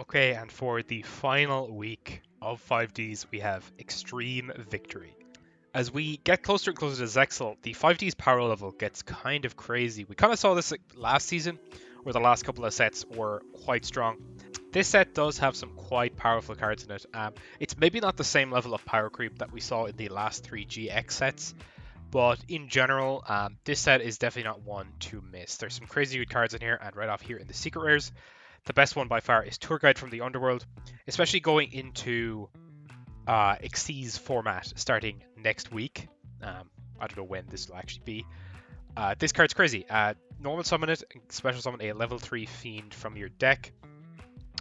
Okay, and for the final week of 5Ds, we have Extreme Victory. As we get closer and closer to Zexal, the 5D's power level gets kind of crazy. We kind of saw this last season, where the last couple of sets were quite strong. This set does have some quite powerful cards in it. It's maybe not the same level of power creep that we saw in the last three GX sets, but in general, this set is definitely not one to miss. There's some crazy good cards in here, and right off here in the secret rares, the best one by far is Tour Guide from the Underworld, especially going into Xyz format starting next week. I don't know when this will actually be. This card's crazy. Normal summon it, special summon a level 3 fiend from your deck.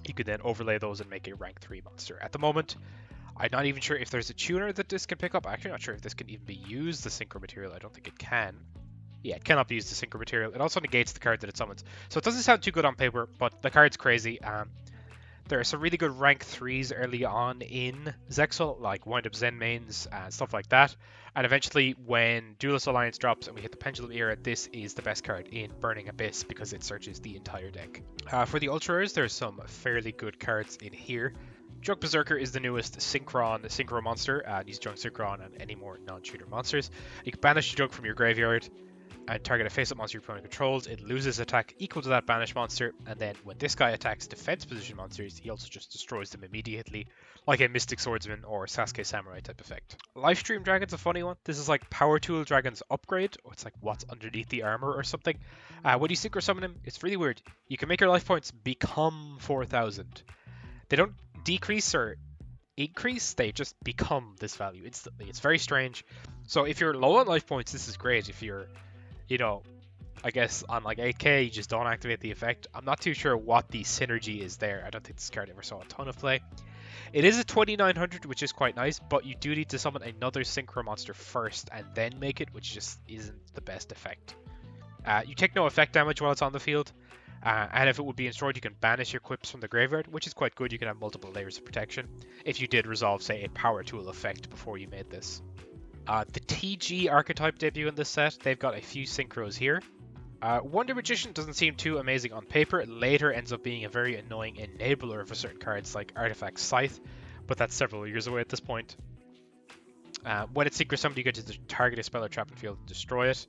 You could then overlay those and make a rank 3 monster. At the moment, I'm not even sure if there's a tuner that this can pick up. I'm actually not sure if this can even be used, the synchro material. I don't think it can. Yeah, it cannot be used as synchro material. It also negates the card that it summons. So it doesn't sound too good on paper, but the card's crazy. There are some really good rank 3s early on in Zexal, like Wind Up Zen mains and stuff like that. And eventually, when Duelist Alliance drops and we hit the Pendulum Era, this is the best card in Burning Abyss because it searches the entire deck. For the Ultra Rares, there's some fairly good cards in here. Drug Berserker is the newest Synchro monster. He's Drug Synchron and any more non-shooter monsters. You can banish a Drug from your graveyard and target a face-up monster your opponent controls. It loses attack equal to that banished monster, and then when this guy attacks defense position monsters, he also just destroys them immediately, like a Mystic Swordsman or Sasuke Samurai type effect. Lifestream Dragon's a funny one. This is like Power Tool Dragon's upgrade, or it's like what's underneath the armor or something. When you synchro summon him, it's really weird. You can make your life points become 4,000. They don't decrease or increase, they just become this value instantly. It's very strange. So if you're low on life points, this is great. If you're I guess on like 8k, you just don't activate the effect. I'm not too sure what the synergy is there. I don't think this card ever saw a ton of play. It is a 2900, which is quite nice, but you do need to summon another synchro monster first and then make it, which just isn't the best effect. You take no effect damage while it's on the field, and if it would be destroyed, you can banish your quips from the graveyard, which is quite good. You can have multiple layers of protection if you did resolve, say, a power tool effect before you made this. The TG archetype debut in this set, they've got a few synchros here. Wonder Magician doesn't seem too amazing on paper. It later ends up being a very annoying enabler for certain cards like Artifact Scythe, but that's several years away at this point. When it's synchro summoned, you get to target a spell or trap and field and destroy it.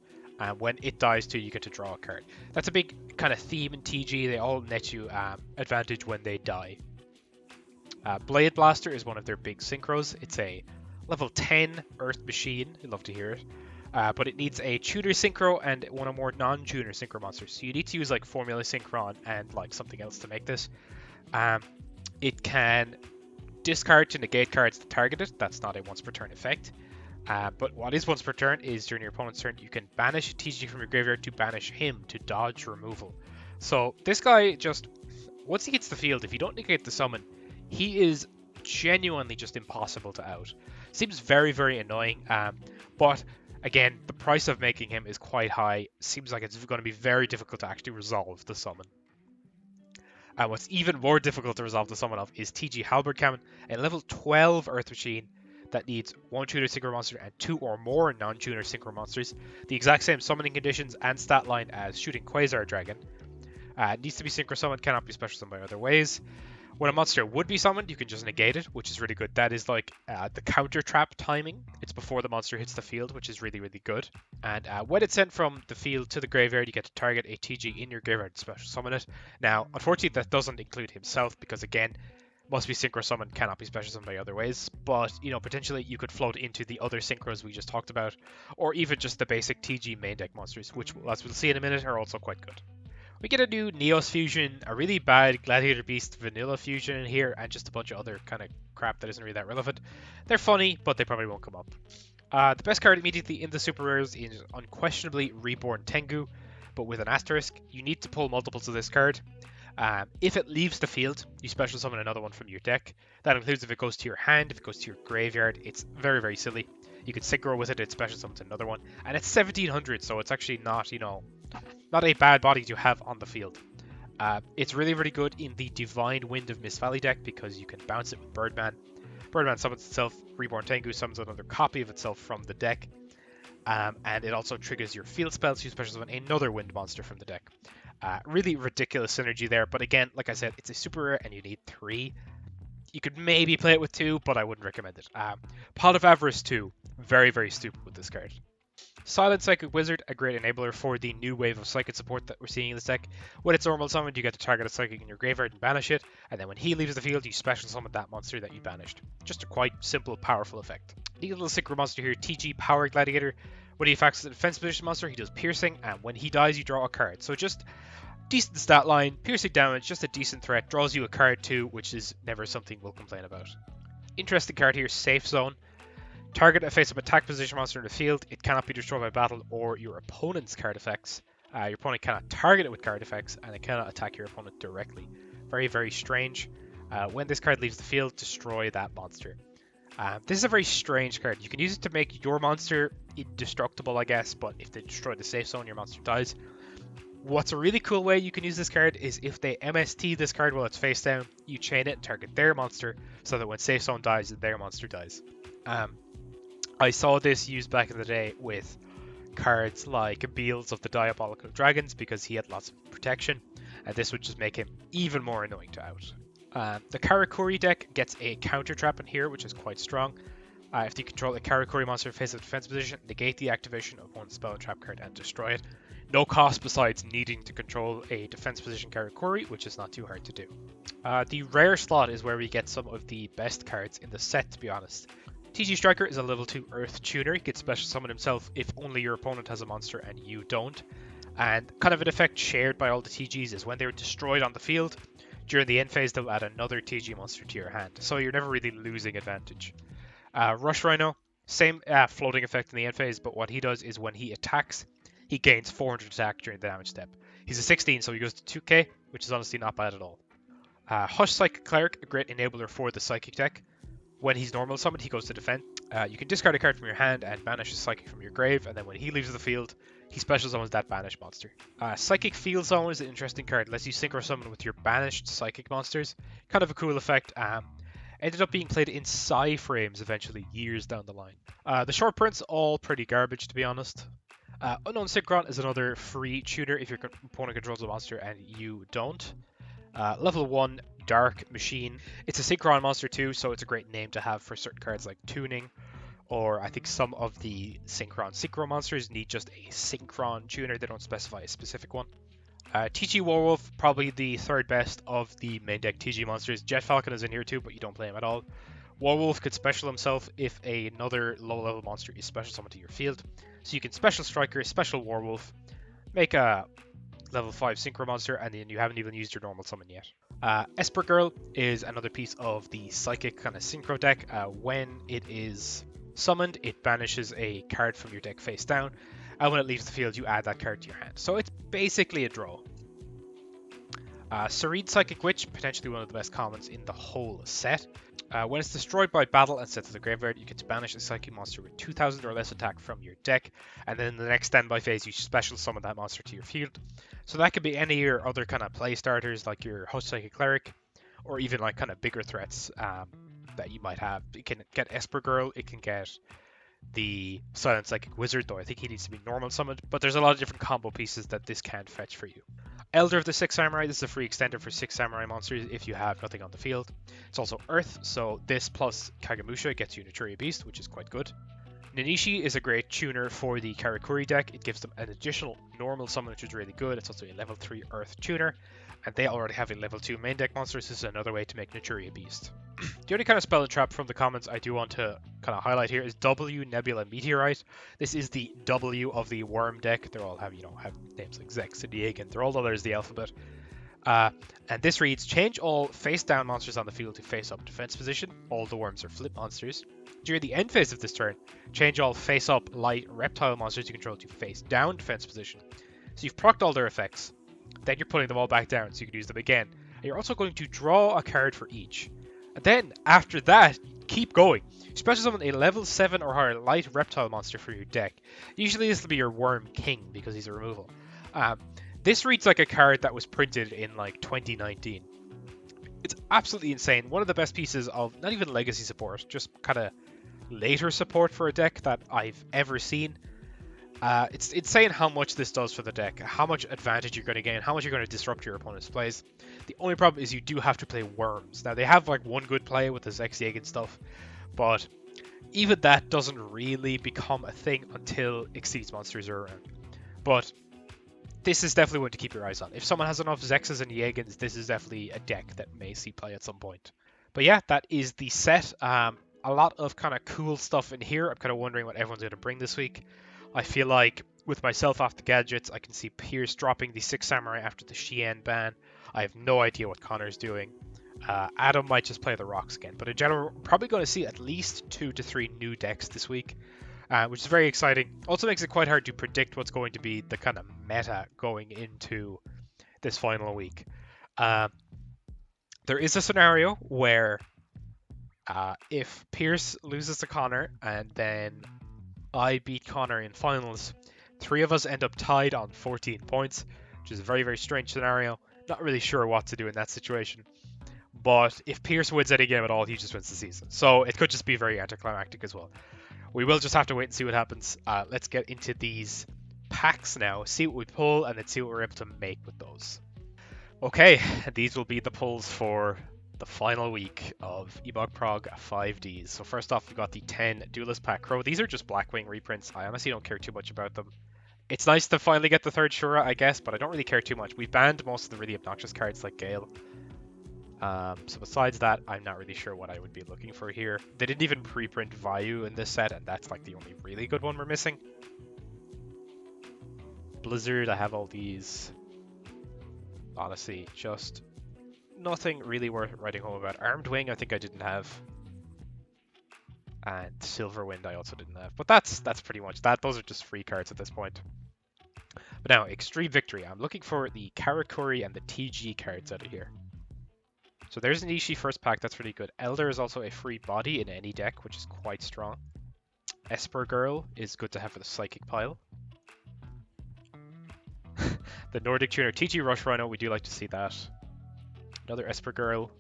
When it dies too, you get to draw a card. That's a big kind of theme in TG. They all net you advantage when they die. Blade Blaster is one of their big synchros. It's a level 10 Earth Machine. You'd love to hear it. But it needs a tutor synchro and one or more non-tuner synchro monsters. So you need to use like Formula Synchron and like something else to make this. It can discard to negate cards that target it. That's not a once per turn effect. But what is once per turn is during your opponent's turn, you can banish a TG from your graveyard to banish him to dodge removal. So this guy just, once he hits the field, if you don't negate the summon, he is genuinely just impossible to out. Seems very, very annoying, but again, the price of making him is quite high. Seems like it's going to be very difficult to actually resolve the summon. What's even more difficult to resolve the summon of is TG Halberd Cannon, a level 12 Earth Machine that needs one tuner synchro monster and two or more non-tuner synchro monsters. The exact same summoning conditions and stat line as Shooting Quasar Dragon. It needs to be synchro summoned, cannot be special summoned by other ways. When a monster would be summoned, you can just negate it, which is really good. That is like the counter trap timing. It's before the monster hits the field, which is really, really good. And when it's sent from the field to the graveyard, you get to target a TG in your graveyard and special summon it. Now, unfortunately, that doesn't include himself because, again, must be synchro summoned, cannot be special summoned by other ways. But, potentially you could float into the other synchros we just talked about, or even just the basic TG main deck monsters, which, as we'll see in a minute, are also quite good. We get a new Neos fusion, a really bad Gladiator Beast vanilla fusion in here, and just a bunch of other kind of crap that isn't really that relevant. They're funny, but they probably won't come up. The best card immediately in the Super Rares is unquestionably Reborn Tengu, but with an asterisk. You need to pull multiples of this card. If it leaves the field, you special summon another one from your deck. That includes if it goes to your hand, if it goes to your graveyard. It's very, very silly. You could synchro with it, it special summons another one. And it's 1700, so it's actually not, not a bad body to have on the field. It's really, really good in the Divine Wind of Mist Valley deck because you can bounce it with Birdman. Birdman summons itself, Reborn Tengu summons another copy of itself from the deck. and it also triggers your field spells. You special summon another wind monster from the deck. Really ridiculous synergy there, but again, like I said, it's a super rare and you need 3. You could maybe play it with 2, but I wouldn't recommend it. Pot of Avarice 2, very, very stupid with this card. Silent Psychic Wizard, a great enabler for the new wave of Psychic support that we're seeing in this deck. When it's normal summoned, you get to target a Psychic in your graveyard and banish it, and then when he leaves the field, you special summon that monster that you banished. Just a quite simple, powerful effect. The little synchro monster here, TG Power Gladiator. When he attacks a defense position monster, he does piercing, and when he dies, you draw a card. So just decent stat line, piercing damage, just a decent threat, draws you a card too, which is never something we'll complain about. Interesting card here, Safe Zone. Target a face-up attack position monster in the field. It cannot be destroyed by battle or your opponent's card effects. Your opponent cannot target it with card effects, and it cannot attack your opponent directly. Very, very strange. When this card leaves the field, destroy that monster. This is a very strange card. You can use it to make your monster indestructible, I guess, but if they destroy the safe zone, your monster dies. What's a really cool way you can use this card is if they MST this card while it's face down, you chain it and target their monster, so that when safe zone dies, their monster dies. I saw this used back in the day with cards like Beals of the Diabolical Dragons because he had lots of protection, and this would just make him even more annoying to out. The Karakuri deck gets a counter trap in here, which is quite strong. If you control a Karakuri monster face of defense position, negate the activation of one spell and trap card and destroy it. No cost besides needing to control a defense position Karakuri, which is not too hard to do. The rare slot is where we get some of the best cards in the set, to be honest. TG Striker is a level 2 Earth Tuner. He can special summon himself if only your opponent has a monster and you don't. And kind of an effect shared by all the TGs is when they're destroyed on the field, during the end phase they'll add another TG monster to your hand. So you're never really losing advantage. Rush Rhino, same floating effect in the end phase, but what he does is when he attacks, he gains 400 attack during the damage step. He's a 16, so he goes to 2k, which is honestly not bad at all. Hush Psychic Cleric, a great enabler for the Psychic deck. When he's normal summoned, he goes to defense. You can discard a card from your hand and banish a Psychic from your grave, and then when he leaves the field, he special summons that banished monster. Psychic Field Zone is an interesting card. It lets you synchro summon with your banished Psychic monsters. Kind of a cool effect. Ended up being played in Psy frames eventually, years down the line. The short prints, all pretty garbage to be honest. Unknown Synchron is another free tuner if your opponent controls a monster and you don't. Level 1 Dark Machine. It's a Synchron monster too, so it's a great name to have for certain cards like Tuning, or I think some of the Synchro monsters need just a Synchron tuner, they don't specify a specific one. TG Warwolf, probably the third best of the main deck TG monsters. Jet Falcon is in here too, but you don't play him at all. Warwolf could special himself if another low level monster is special summoned to your field. So you can special Striker, special Warwolf, make a level 5 Synchro monster, and then you haven't even used your normal summon yet. Esper Girl is another piece of the Psychic kind of Synchro deck. When it is summoned, it banishes a card from your deck face down, and when it leaves the field, you add that card to your hand. So it's basically a draw. Serene Psychic Witch, potentially one of the best commons in the whole set. When it's destroyed by battle and set to the graveyard, you get to banish a Psychic monster with 2000 or less attack from your deck, and then in the next standby phase, you special summon that monster to your field. So that could be any of your other kind of play starters, like your Hush Psychic Cleric, or even like kind of bigger threats that you might have. It can get Esper Girl, it can get the Silent Psychic Wizard, though I think he needs to be normal summoned, but there's a lot of different combo pieces that this can fetch for you. Elder of the Six Samurai, this is a free extender for 6 Samurai monsters if you have nothing on the field. It's also Earth, so this plus Kagemusha gets you Naturia Beast, which is quite good. Nanishi is a great tuner for the Karakuri deck. It gives them an additional normal summon, which is really good. It's also a level 3 Earth tuner, and they already have a level 2 main deck monster, so this is another way to make Naturia Beast. The only kind of spell and trap from the comments I do want to kind of highlight here is W Nebula Meteorite. This is the W of the Worm deck. They all have, have names like Zex and Yeagan. They're all the letters of the alphabet. And this reads, change all face down monsters on the field to face up defense position. All the worms are flip monsters. During the end phase of this turn, change all face up light reptile monsters you control to face down defense position. So you've procced all their effects. Then you're putting them all back down so you can use them again. And you're also going to draw a card for each. And then, after that, keep going. Special summon a level 7 or higher light reptile monster for your deck. Usually this will be your Worm King because he's a removal. This reads like a card that was printed in like 2019. It's absolutely insane. One of the best pieces of, not even legacy support, just kind of later support for a deck that I've ever seen. It's insane how much this does for the deck, how much advantage you're going to gain, how much you're going to disrupt your opponent's plays. The only problem is you do have to play Worms. Now, they have like one good play with the Zexieg and stuff, but even that doesn't really become a thing until Exceeds monsters are around. But this is definitely one to keep your eyes on. If someone has enough Zexes and Yegans, this is definitely a deck that may see play at some point. But yeah, that is the set. A lot of kind of cool stuff in here. I'm kind of wondering what everyone's going to bring this week. I feel like with myself off the gadgets, I can see Pierce dropping the 6 Samurai after the Xian ban. I have no idea what Connor's doing. Adam might just play the rocks again. But in general, we're probably going to see at least 2 to 3 new decks this week, which is very exciting. Also makes it quite hard to predict what's going to be the kind of meta going into this final week. There is a scenario where if Pierce loses to Connor and then I beat Connor in finals, 3 of us end up tied on 14 points, which is a very, very strange scenario. Not really sure what to do in that situation. But if Pierce wins any game at all, he just wins the season. So it could just be very anticlimactic as well. We will just have to wait and see what happens. Let's get into these packs now, see what we pull, and then see what we're able to make with those. Okay, these will be the pulls for the final week of Ebog Prog 5Ds. So first off, we've got the 10 Duelist Pack Crow. These are just Blackwing reprints. I honestly don't care too much about them. It's nice to finally get the third Shura, I guess, but I don't really care too much. We've banned most of the really obnoxious cards like Gale. So besides that, I'm not really sure what I would be looking for here. They didn't even preprint Vayu in this set, and that's like the only really good one we're missing. Blizzard, I have all these. Honestly, just nothing really worth writing home about. Armed Wing, I think I didn't have. And Silverwind, I also didn't have. But that's pretty much that. Those are just free cards at this point. But now, Extreme Victory. I'm looking for the Karakuri and the TG cards out of here. So there's an Ishii first pack, that's pretty good. Elder is also a free body in any deck, which is quite strong. Esper Girl is good to have for the Psychic pile. The Nordic Tuner TG Rush Rhino, we do like to see that. Another Esper Girl.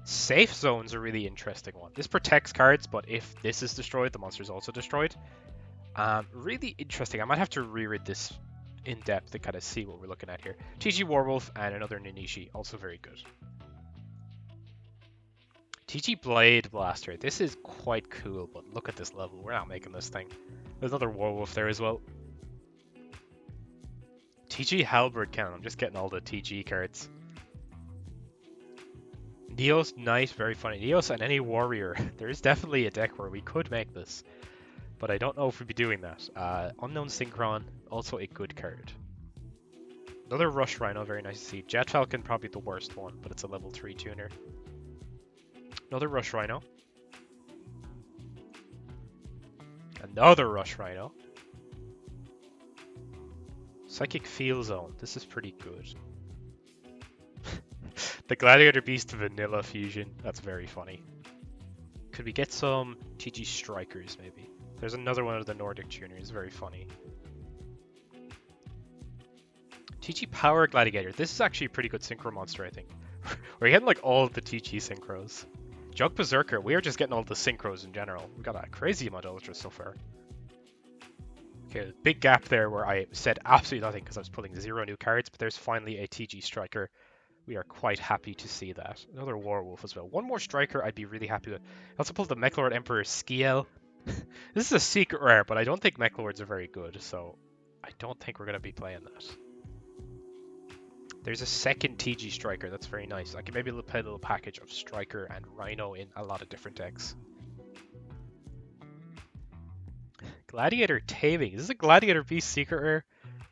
Safe Zone's a really interesting one. This protects cards, but if this is destroyed, the monster's also destroyed. Really interesting. I might have to reread this in depth to kind of see what we're looking at here. TG Warwolf and another Ninishi, also very good. TG Blade Blaster. This is quite cool, but look at this level. We're not making this thing. There's another Warwolf there as well. TG Halberd Cannon. I'm just getting all the TG cards. Neos Knight, very funny. Neos and any Warrior. There is definitely a deck where we could make this, but I don't know if we'd be doing that. Unknown Synchron, also a good card. Another Rush Rhino, very nice to see. Jet Falcon, probably the worst one, but it's a level 3 tuner. Another Rush Rhino. Another Rush Rhino. Psychic Field Zone. This is pretty good. The Gladiator Beast Vanilla Fusion. That's very funny. Could we get some TG Strikers, maybe? There's another one of the Nordic tuners. Very funny. TG Power Gladiator. This is actually a pretty good synchro monster, I think. We're getting like all of the TG synchros. Jug Berserker. We are just getting all the synchros in general. We got a crazy amount of ultras so far. Okay, big gap there where I said absolutely nothing because I was pulling 0 new cards, but there's finally a TG Striker. We are quite happy to see that. Another Warwolf as well. One more Striker I'd be really happy with. I also pulled the Mechlord Emperor Skiel. This is a secret rare, but I don't think Mechlords are very good, so I don't think we're going to be playing that. There's a second TG Striker. That's very nice. I can maybe play a little package of Striker and Rhino in a lot of different decks. Gladiator Taming. Is this a Gladiator Beast secret rare?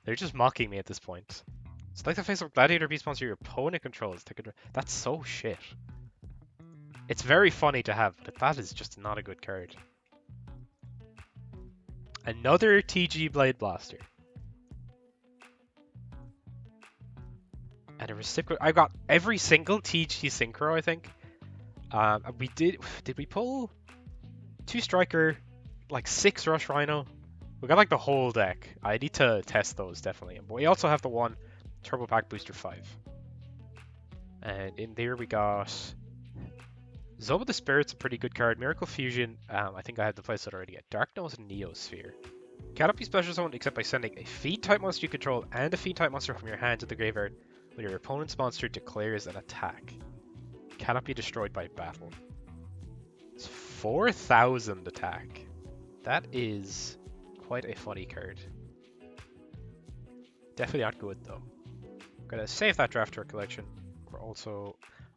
They're just mocking me at this point. It's like the face of Gladiator Beast monster your opponent controls. That's so shit. It's very funny to have, but that is just not a good card. Another TG Blade Blaster. And a reciprocal. I got every single TG Synchro, I think. We did we pull 2 Striker, like 6 Rush Rhino? We got like the whole deck. I need to test those definitely. But we also have the one Turbo Pack Booster 5. And in there we got Zone of the Spirit's a pretty good card. Miracle Fusion, I think I have the playset already. Dark Nose and Neosphere. Cannot be special summoned except by sending a Fiend-type monster you control and a Fiend-type monster from your hand to the graveyard when your opponent's monster declares an attack. Cannot be destroyed by battle. It's 4,000 attack. That is quite a funny card. Definitely not good though. I'm gonna save that draft to our collection. We're also...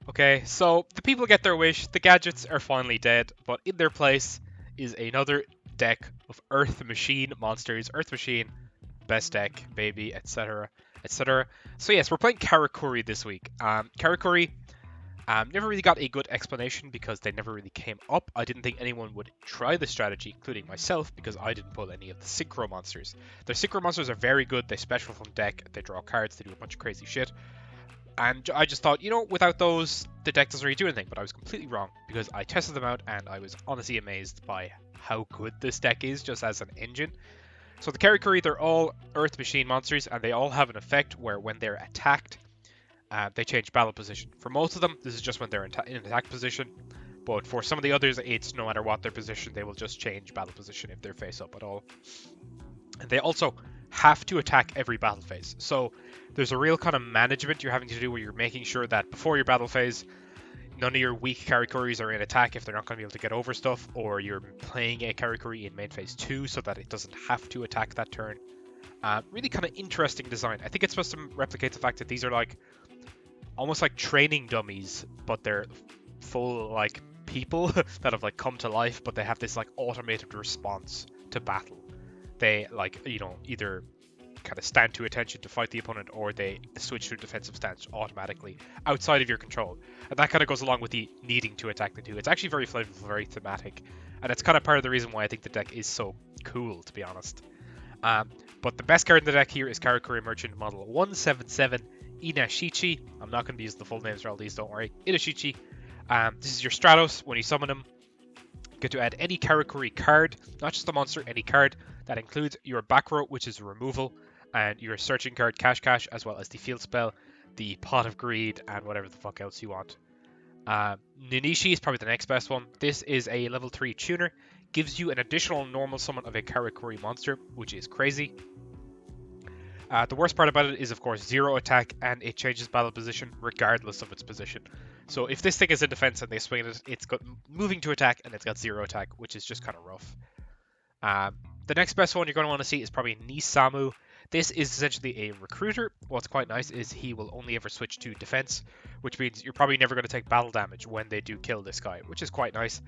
Okay, so the people get their wish. The gadgets are finally dead, but in their place is another deck of Earth Machine monsters. Earth Machine, best deck, baby, etc. etc. So yes, we're playing Karakuri this week. Karakuri never really got a good explanation because they never really came up. I didn't think anyone would try the strategy, including myself, because I didn't pull any of the synchro monsters. Their synchro monsters are very good. They special from deck, they draw cards, they do a bunch of crazy shit. And I just thought, you know, without those, the deck doesn't really do anything. But I was completely wrong because I tested them out and I was honestly amazed by how good this deck is just as an engine. So the Karakuri, they're all Earth Machine monsters and they all have an effect where when they're attacked, they change battle position. For most of them, this is just when they're in attack position. But for some of the others, it's no matter what their position, they will just change battle position if they're face up at all. And they also have to attack every battle phase. So there's a real kind of management you're having to do where you're making sure that before your battle phase, none of your weak Karikuris are in attack if they're not going to be able to get over stuff, or you're playing a Karikuri in main phase 2 so that it doesn't have to attack that turn. Really kind of interesting design. I think it's supposed to replicate the fact that these are like almost like training dummies, but they're full like people that have like come to life, but they have this like automated response to battle. They like, you know, either kind of stand to attention to fight the opponent or they switch to a defensive stance automatically outside of your control. And that kind of goes along with the needing to attack the two. It's actually very flavorful, very thematic. And it's kind of part of the reason why I think the deck is so cool, to be honest. But the best card in the deck here is Karakuri Merchant Model 177 Inashichi. I'm not going to use the full names for all these, don't worry. Inashichi. This is your Stratos. When you summon him, you get to add any Karakuri card, not just a monster, any card. That includes your back row, which is removal, and your searching card, Cash, as well as the field spell, the Pot of Greed, and whatever the fuck else you want. Ninishi is probably the next best one. This is a level 3 tuner. Gives you an additional normal summon of a Karakuri monster, which is crazy. The worst part about it is, of course, 0 attack, and it changes battle position regardless of its position. So if this thing is in defense and they swing it, it's got moving to attack, and it's got 0 attack, which is just kind of rough. The next best one you're going to want to see is probably Nisamu. This is essentially a recruiter. What's quite nice is he will only ever switch to defense, which means you're probably never going to take battle damage when they do kill this guy, which is quite nice.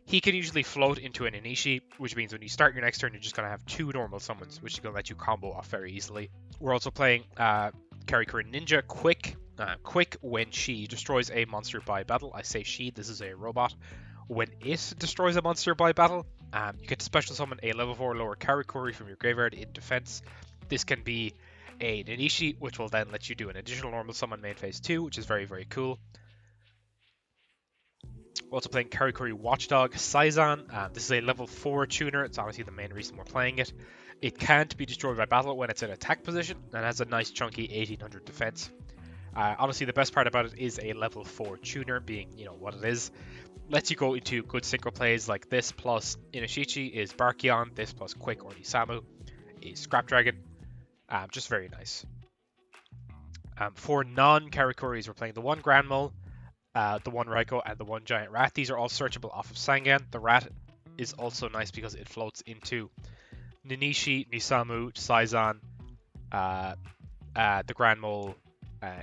He can usually float into an Inishi, which means when you start your next turn, you're just going to have 2 normal summons, which is going to let you combo off very easily. We're also playing Karakuri Ninja Quick. Quick when she destroys a monster by battle. I say she, this is a robot. When it destroys a monster by battle, you get to special summon a level 4 lower Karakuri from your graveyard in defense. This can be a Ninishi, which will then let you do an additional normal summon main phase 2, which is very, very cool. We're also playing Karakuri Watchdog Saizan. This is a level 4 tuner. It's obviously the main reason we're playing it. It can't be destroyed by battle when it's in attack position, and has a nice chunky 1800 defense. Honestly, the best part about it is a level 4 tuner being, you know, what it is. Lets you go into good synchro plays like this plus Inashichi is Barkion, this plus Quick or Nisamu is Scrap Dragon. Just very nice. For non-Karakuris, we're playing the 1 Grand Mole, the 1 Raikou, and the 1 Giant Rat. These are all searchable off of Sangan. The Rat is also nice because it floats into Ninishi, Nisamu, Saizan, the Grand Mole.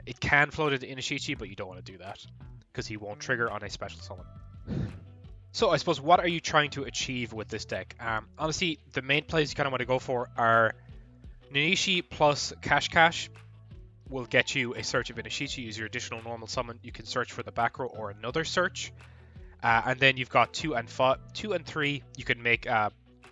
It can float into Inashichi, but you don't want to do that because he won't trigger on a special summon. So I suppose, what are you trying to achieve with this deck? Honestly, the main plays you kind of want to go for are Ninishi plus Cash will get you a search of Inashichi. Use your additional normal summon. You can search for the back row or another search. And then you've got 2 and 3. You can make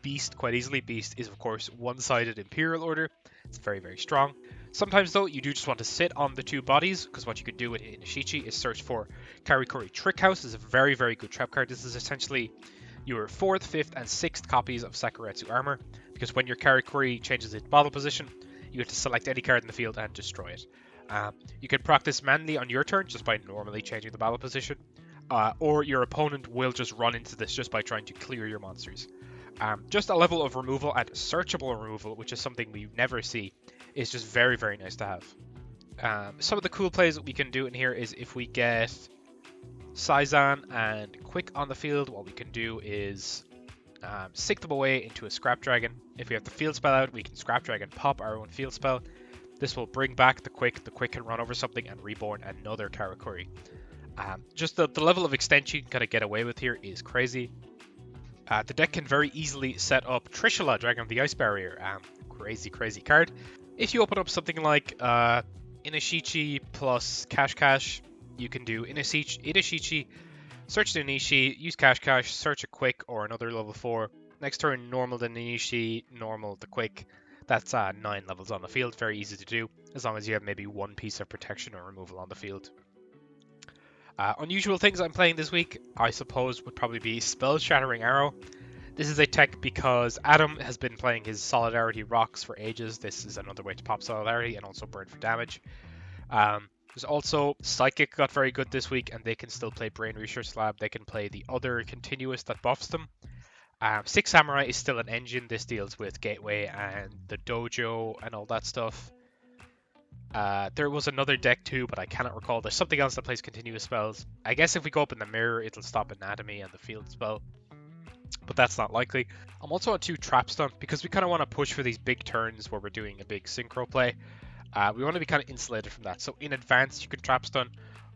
Beast quite easily. Beast is, of course, one-sided Imperial Order. It's very, very strong. Sometimes, though, you do just want to sit on the 2 bodies, because what you can do with Inashichi is search for Karikuri Trick House. This is a very, very good trap card. This is essentially your 4th, 5th, and 6th copies of Sakuretsu Armor, because when your Karikuri changes its battle position, you have to select any card in the field and destroy it. You can practice manually on your turn just by normally changing the battle position, or your opponent will just run into this just by trying to clear your monsters. Just a level of removal and searchable removal, which is something we never see, is just very, very nice to have. Some of the cool plays that we can do in here is if we get Sizan and Quick on the field, what we can do is stick them away into a Scrap Dragon. If we have the field spell out, we can Scrap Dragon pop our own field spell. This will bring back the Quick. The Quick can run over something and reborn another Karakuri. Just the level of extent you can kind of get away with here is crazy. The deck can very easily set up Trishula, Dragon of the Ice Barrier. Crazy, crazy card. If you open up something like Inishichi plus Cash, you can do Inishichi, search the Inishi, use Cash, search a Quick or another level 4. Next turn, normal the Inishi, normal the Quick. That's 9 levels on the field. Very easy to do, as long as you have maybe one piece of protection or removal on the field. Unusual things I'm playing this week, I suppose, would probably be Spell Shattering Arrow. This is a tech because Adam has been playing his Solidarity Rocks for ages. This is another way to pop Solidarity and also burn for damage. There's also Psychic got very good this week, and they can still play Brain Research Lab. They can play the other Continuous that buffs them. Six Samurai is still an engine. This deals with Gateway and the Dojo and all that stuff. There was another deck too, but I cannot recall. There's something else that plays continuous spells. I guess if we go up in the mirror, it'll stop Anatomy and the field spell, but that's not likely. I'm also on 2 Trap Stun because we kind of want to push for these big turns where we're doing a big synchro play. We want to be kind of insulated from that. So in advance, you can Trap Stun,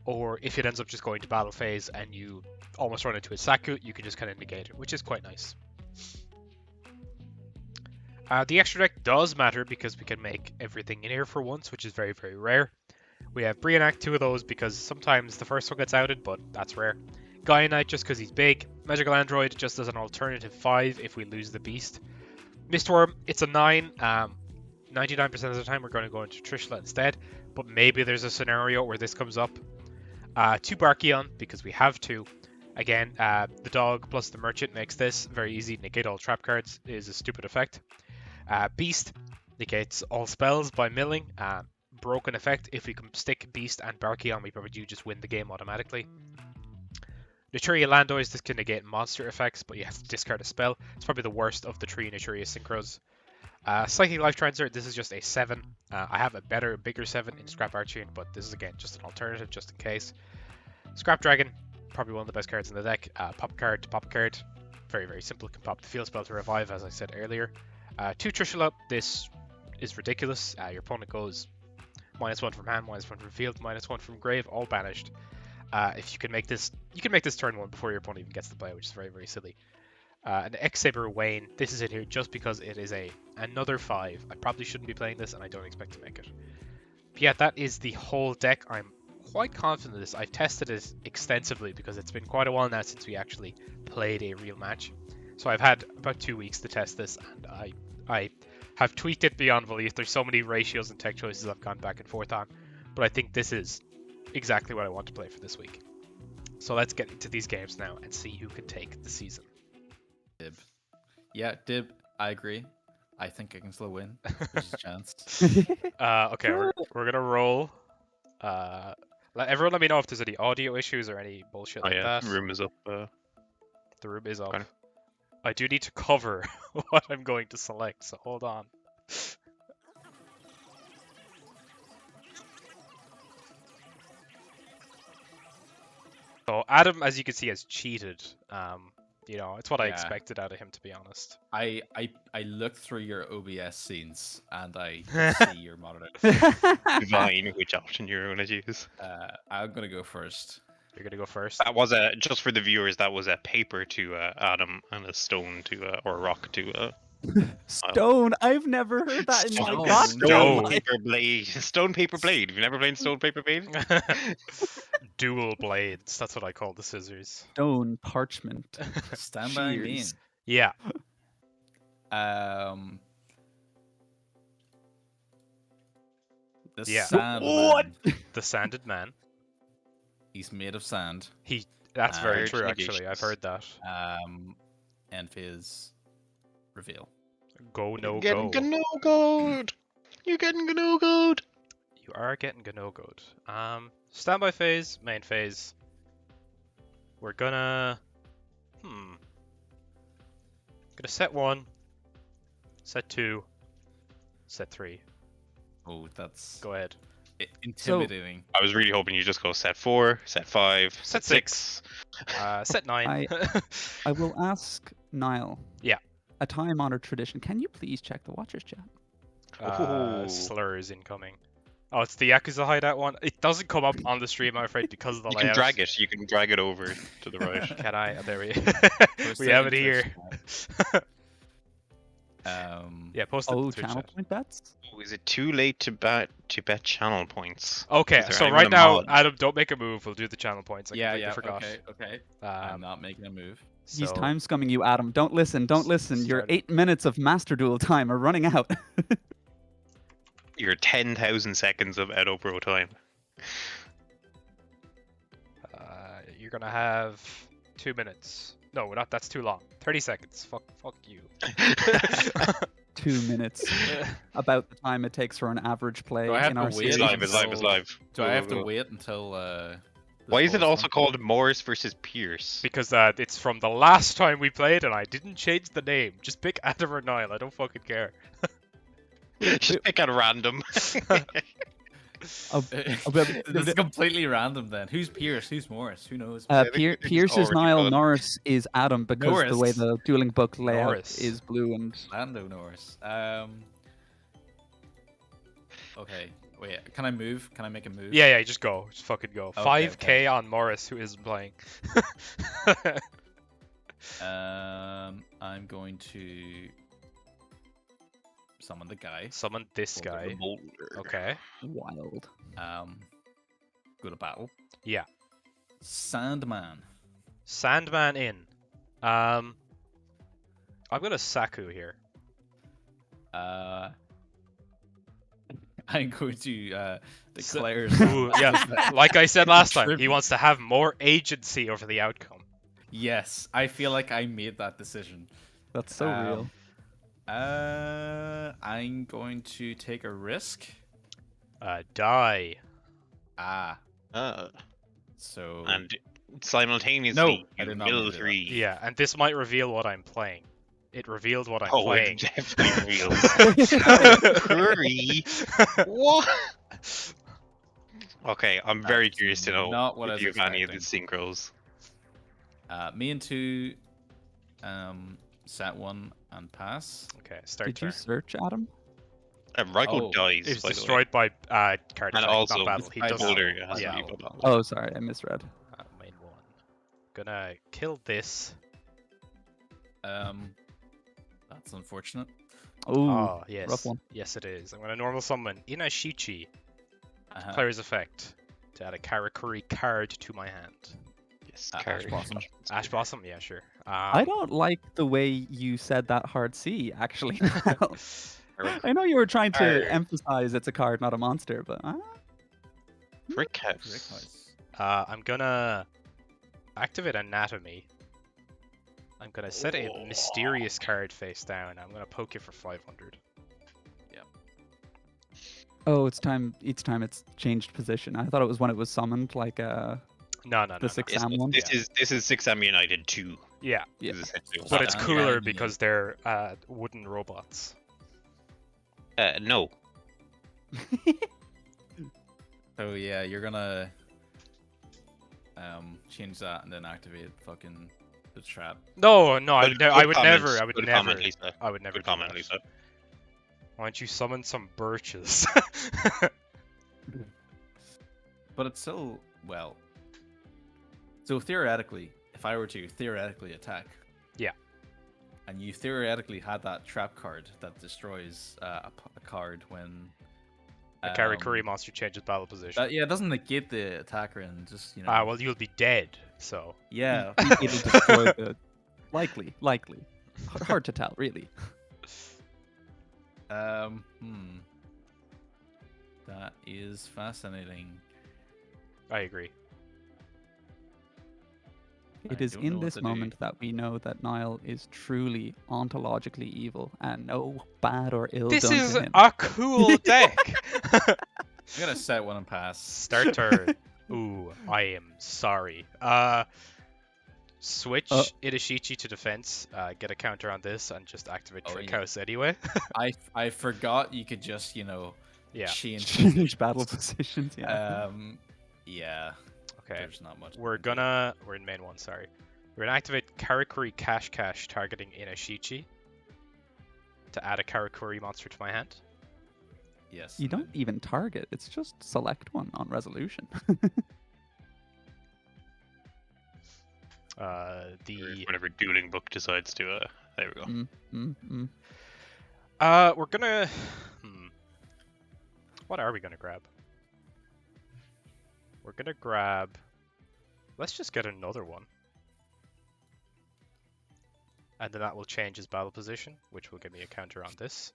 or if it ends up just going to battle phase and you almost run into a Saku, you can just kind of negate it, which is quite nice. The extra deck does matter because we can make everything in here for once, which is very, very rare. We have Brionac, 2 of those because sometimes the first one gets outed, but that's rare. Gaia Knight just because he's big. Magical Android just as an alternative 5 if we lose the Beast. Mistworm, it's a 9. 99% of the time we're going to go into Trishula instead, but maybe there's a scenario where this comes up. 2 Barkion because we have 2. Again, the dog plus the merchant makes this very easy. Negate all trap cards is a stupid effect. Beast negates all spells by milling. Broken effect, if we can stick Beast and Barkion, we probably do just win the game automatically. Naturia Landois, this can negate monster effects, but you have to discard a spell. It's probably the worst of the 3 Naturia Synchros. Psychic Life Transfer, this is just a 7. I have a better, bigger 7 in Scrap Archene, but this is again just an alternative, just in case. Scrap Dragon, probably one of the best cards in the deck. Pop card to pop card. Very, very simple. Can pop the field spell to revive, as I said earlier. 2 Trishula, this is ridiculous. Your opponent goes -1 from hand, -1 from field, -1 from grave, all banished. If you can make this, turn 1 before your opponent even gets the play, which is very, very silly. An X-Saber Wayne, this is in here just because it is another 5. I probably shouldn't be playing this, and I don't expect to make it. But yeah, that is the whole deck. I'm quite confident of this. I've tested it extensively because it's been quite a while now since we actually played a real match. So I've had about 2 weeks to test this, and I have tweaked it beyond belief. There's so many ratios and tech choices I've gone back and forth on, but I think this is exactly what I want to play for this week. So let's get into these games now and see who can take the season. Dib. Yeah, Dib, I agree. I think I can still win. There's a chance. Okay, we're gonna roll. Everyone let me know if there's any audio issues or any bullshit like that. The room is up. The room is up. Kind of. I do need to cover what I'm going to select, so hold on. So Adam, as you can see, has cheated. It's what I expected out of him, to be honest. I looked through your OBS scenes and I see your monitor. Divine which option you're going to use. I'm going to go first. You're going to go first? That was just for the viewers, that was a paper to Adam and a stone to, or a rock to... Stone? I've never heard that in my god. Stone paper blade. Stone paper blade. Have you never played Stone paper blade? Dual blades. That's what I call the scissors. Stone parchment. Stand by me. Yeah. Sand what? man. The sanded man. He's made of sand. That's very true, negations. actually. I've heard that. And his reveal. Go no Getting go. Ganogoed! You're getting Ganogoed! You are getting Ganogoed. Standby phase, main phase. We're gonna... Gonna set 1, set 2, set 3. Oh, that's Go ahead. intimidating. I was really hoping you just go set 4, set 5, Set set 6. Set 9. I will ask Niall. Yeah. A time-honored tradition. Can you please check the Watchers chat? Ooh. Slurs incoming. Oh, it's the Yakuza hideout one. It doesn't come up on the stream, I'm afraid, because of the You layout. can drag it. You can drag it over to the right. Can I? Oh, there we Post we it have in it here. Twitch Yeah, post it in Oh, the Twitch channel chat. point bets? Oh, is it too late to bet channel points? Okay, Is there so anyone right in now, mod? Adam, don't make a move. We'll do the channel points. I Yeah, completely yeah. forgot. Okay. I'm Um, not making a move. He's so time scumming you, Adam. Don't listen. Don't listen. Your start- 8 minutes of Master Duel time are running out. Your 10,000 seconds of Edo Pro time. you're gonna have 2 minutes. No, not. That's too long. 30 seconds. Fuck you. 2 minutes. About the time it takes for an average play Do I have in to our wait series. It's live. It's live. It's live. Do I have Go, to go, go. wait until? Why is it ball's also done? called Morris versus Pierce? Because it's from the last time we played, and I didn't change the name. Just pick Adam or Niall. I don't fucking care. Just pick at random. This is completely random then. Who's Pierce? Who's Morris? Who knows? I think it's Pierce is already Niall, done. Norris is Adam, because the way Norris. the dueling book layout Norris. is blue and Lando Norris. Okay. Wait. Can I move? Can I make a move? Yeah, just go. Just fucking go. Okay, 5k okay. on Morris, who isn't playing. I'm going to summon the guy. Summon this guy. Okay. wild. Go to battle. Yeah. Sandman. Sandman in. I'm gonna Saku here. I'm going to declare. Ooh, yeah. Like I said last time, he wants to have more agency over the outcome. Yes, I feel like I made that decision. That's so real. I'm going to take a risk. Die. So. And simultaneously, No, I you did not mill do that. 3. Yeah, and this might reveal what I'm playing. It revealed what I'm Oh, playing. it definitely reveals. Curry. What? Okay, I'm very That's curious to know not what I if was you have any of the expecting. synchros. Me and 2, set 1 and pass. Okay, start Did turn. you search, Adam? Ryko Oh, dies, It was by the way. destroyed by card And effect, also, not battle. He by does Boulder battle. has to By be battle. battle. Oh, sorry, I misread. main one. Gonna kill this. That's unfortunate. Ooh, Oh, yes. rough one. Yes, it is. I'm gonna normal summon Inashichi, Uh-huh. player's effect, to add a Karakuri card to my hand. Yes, Ash Curry. Blossom. Ash Blossom? Yeah, sure. I don't like the way you said that hard C, actually. I know you were trying to Card. emphasize it's a card, not a monster, but Brick Rick House. House. I'm gonna activate Anatomy. I'm gonna set a mysterious card face down. I'm gonna poke it for 500. oh, it's time. Each time it's changed position. I thought it was when it was summoned, like No. the 6 Yes, Sam one. this is 6M United 2. Yeah, Yeah. This is essentially but what it's Yeah. cooler Yeah. because they're wooden robots. no. So yeah, you're gonna change that and then activate fucking the trap. No, I Good- would, I good would comment, never. I would good never. comment, Lisa. I would never. Good do comment, that. Lisa. Why don't you summon some birches? But it's still well. So theoretically, if I were to theoretically attack. Yeah. And you theoretically had that trap card that destroys a card when. A Karakuri monster changes battle position. Yeah, it doesn't negate the attacker and just Well, you'll be dead. So. Yeah. It'll destroy the. Likely. Hard to tell, really. That is fascinating. I agree. It I is don't know in what this to do. moment that we know that Niall is truly ontologically evil and no bad or ill This done is to him. a cool deck. I'm gonna set 1 and pass. Start turn. Ooh, I am sorry. Switch Idashichi to defense, get a counter on this, and just activate Oh, Trick yeah. House anyway. I forgot you could just Yeah. change Change battle positions. Yeah. Yeah. Okay. There's not much. We're in main one, sorry. We're gonna activate Karakuri Cash targeting Inashichi to add a Karakuri monster to my hand. Yes. You and don't even target. It's just select one on resolution. Whenever Dueling Book decides to, there we go. We're gonna. What are we gonna grab? We're gonna grab. Let's just get another one. And then that will change his battle position, which will give me a counter on this.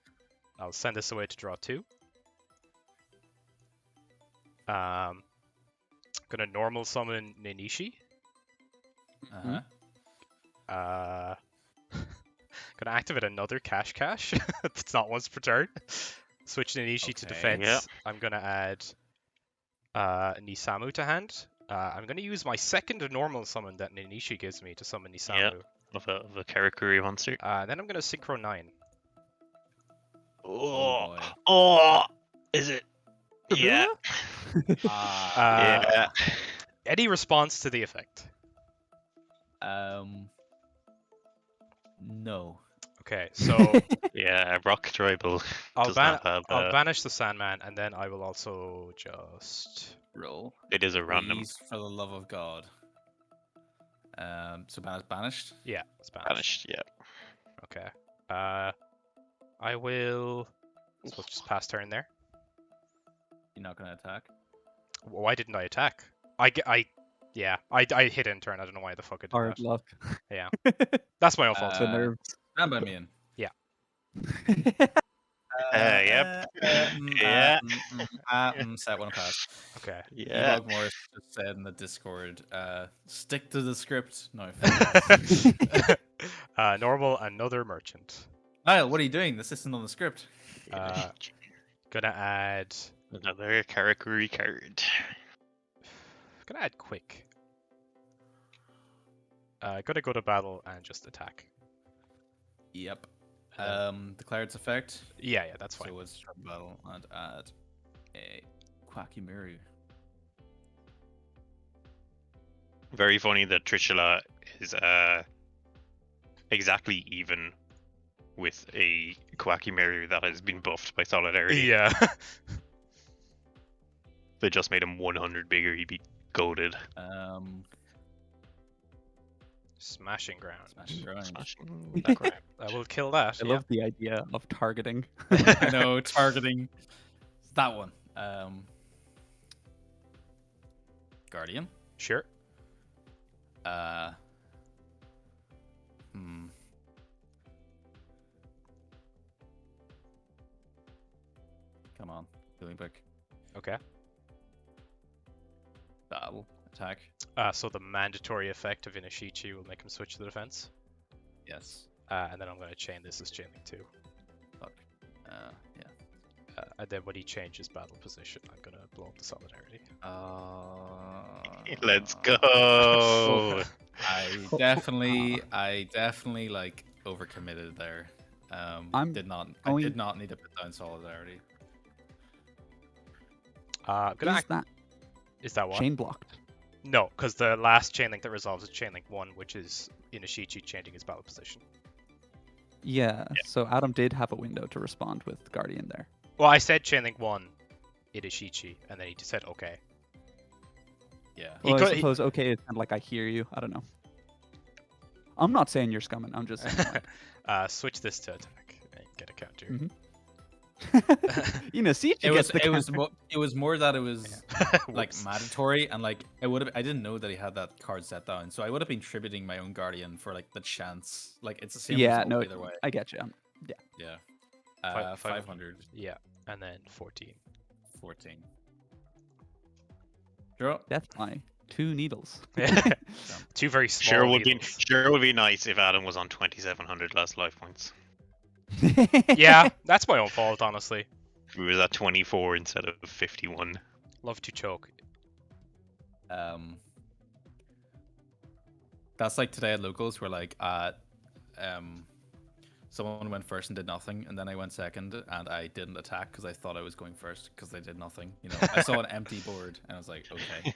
I'll send this away to draw 2. Gonna normal summon Ninishi. Gonna activate another Cash. It's not once per turn. Switch Ninishi to Okay. defense. Yeah. I'm gonna add Nisamu to hand. I'm gonna use my second normal summon that Ninishi gives me to summon Nisamu. Yeah. Of a Karakuri monster. Then I'm gonna Synchro 9. Oh, boy. Oh, is it? Yeah. Yeah. Any response to the effect? No. Okay, so Yeah, Rock Tribal I'll does not have. I'll banish the Sandman, and then I will also just Roll. It is a random. Please, for the love of God. So banished. yeah, it's Banished, yeah. Okay. I will. So just pass turn there. You're not gonna attack. Why didn't I attack? I hit in turn. I don't know why the fuck I did Hard that. luck. Yeah, that's my own fault. The nerves. Stand by me in. Yeah. Yep. Yeah. Set one pass. Okay. Yeah. Ebog Morris just said in the Discord, stick to the script. No. Normal, another merchant. Niall, what are you doing? This isn't on the script. Gonna add. Another Karakuri card. Gonna add quick. Gonna go to battle and just attack. Yep. Declare its effect. Yeah, that's fine. So it's start battle and add a Quackymiru. Very funny that Trishula is exactly even with a Quackymiru that has been buffed by Solidarity. Yeah. They just made him 100 bigger, he'd be goated. Smashing ground. Smashing ground. Smashing That ground. I will kill that. I yeah. love the idea of targeting. I know, targeting. That one. Guardian. Sure. Come on. Healing pick. Okay. Battle. Attack. So the mandatory effect of Inashichi will make him switch to the defense. Yes. And then I'm going to chain this as chain link 2. Fuck. Yeah. And then when he changes battle position, I'm going to blow up the Solidarity. Let's go! I definitely like overcommitted there. I did not need to put down Solidarity. I'm gonna Is that what? Chain blocked? No, because the last chain link that resolves is chain link 1, which is Inashichi changing his battle position. Yeah, so Adam did have a window to respond with Guardian there. Well, I said chain link 1, Inashichi, and then he just said okay. Yeah. Well, could- I suppose okay is kind of like I hear you. I don't know. I'm not saying you're scumming. I'm just saying. Switch this to attack and get a counter. Mhm. Inashichi It gets the it was more that it was like Whoops. mandatory, and like I didn't know that he had that card set down, so I would have been tributing my own Guardian for like the chance. Like it's the same result either way. I get you. Yeah. 500. Yeah, and then 14. 14. Draw. Definitely 2 needles. Two very small Sure would needles. be nice if Adam was on 2,700 less life points. Yeah, that's my own fault, honestly. If he was at 24 instead of 51. Love to choke. That That's like today at locals, where like someone went first and did nothing, and then I went second, and I didn't attack because I thought I was going first because they did nothing. You know, I saw an empty board, and I was like, okay.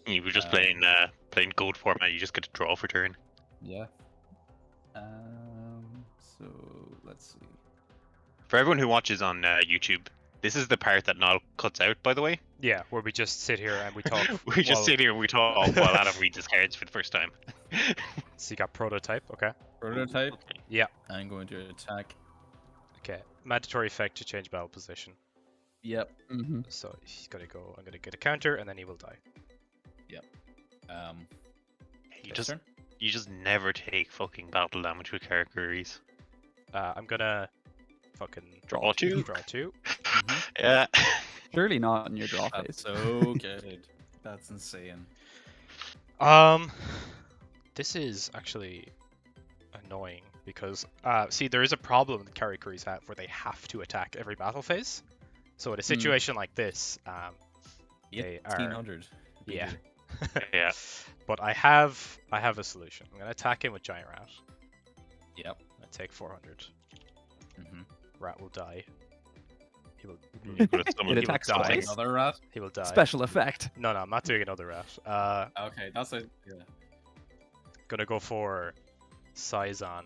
You were just playing gold format. You just get to draw for turn. Yeah. So let's see. For everyone who watches on YouTube, this is the part that Niall cuts out, by the way. Yeah, where we just sit here and we talk. We just sit here and we talk while Adam reads his cards for the first time. So you got prototype, okay? Prototype. Yeah. I'm going to attack. Okay. Mandatory effect to change battle position. Yep. So he's gonna go. I'm gonna get a counter, and then he will die. Yep. You just never take fucking battle damage with characters. I'm gonna fucking Draw two. Draw two. Yeah. Surely not in your draw That's phase. so good. That's insane. This is actually annoying because see, there is a problem that Karikuris have where they have to attack every battle phase. So in a situation like this, they are 1800. yeah. Yeah. But I have a solution. I'm gonna attack him with Giant Rat. Yep. I take 400. Rat will die. He will. It attacks die. twice. Another rat. He will die. Special effect. No, I'm not doing another rat. Okay, that's a Gonna go for Saizan,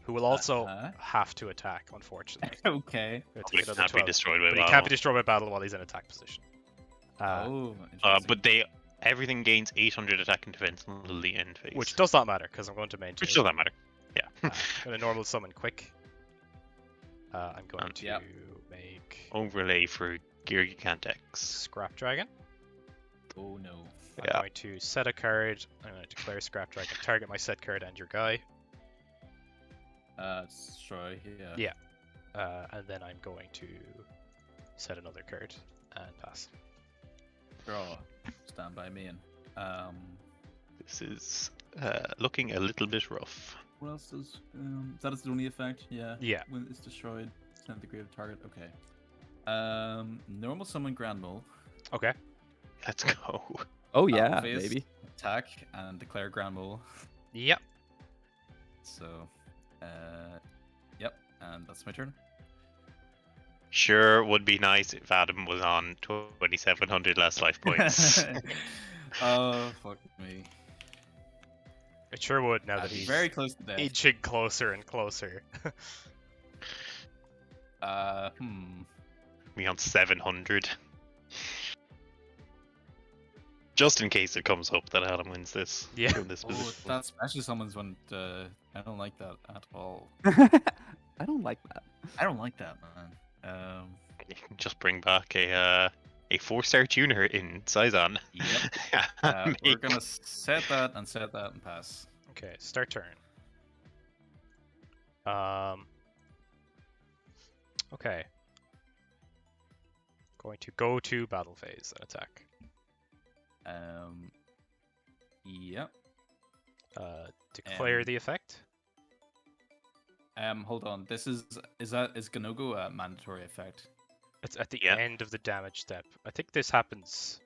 who will also have to attack, unfortunately. Okay. Gonna He take another can't be 12. destroyed by But he battle. can't be destroyed by battle while he's in attack position. But everything gains 800 attack and defense until the end phase. Which does not matter because I'm going to maintain. Which doesn't matter. Yeah. I'm gonna normal summon quick. I'm going to make overlay for Gigantix. Scrap Dragon. Oh no. I'm going to set a card. I'm going to declare Scrap Dragon. Target my set card and your guy. Destroy. Yeah. Yeah. And then I'm going to set another card and pass. Draw. Stand by me and This is looking a little bit rough. what else does is that its only effect? Yeah. Yeah. When it's destroyed, send the grave target. Okay. Normal summon Grand Mole. Okay. Let's go. Oh yeah, Phase, baby. Attack and declare Grand Mole. Yep. So, yep, and that's my turn. Sure, would be nice if Adam was on 2,700 less life points. Oh, fuck me. It sure would now I'd that be he's very close to death. inching closer and closer. Me on 700. Just in case it comes up that Adam wins this. Yeah. From this position. That special summons when I don't like that at all. I don't like that. I don't like that, man. You can just bring back a 4-star tuner in Saizan. Yep. We're gonna set that and pass. Okay, start turn. Okay. Going to go to battle phase and attack. Yep. Declare the effect. Hold on. Is Ganogo a mandatory effect? It's at the end of the damage step. I think this happens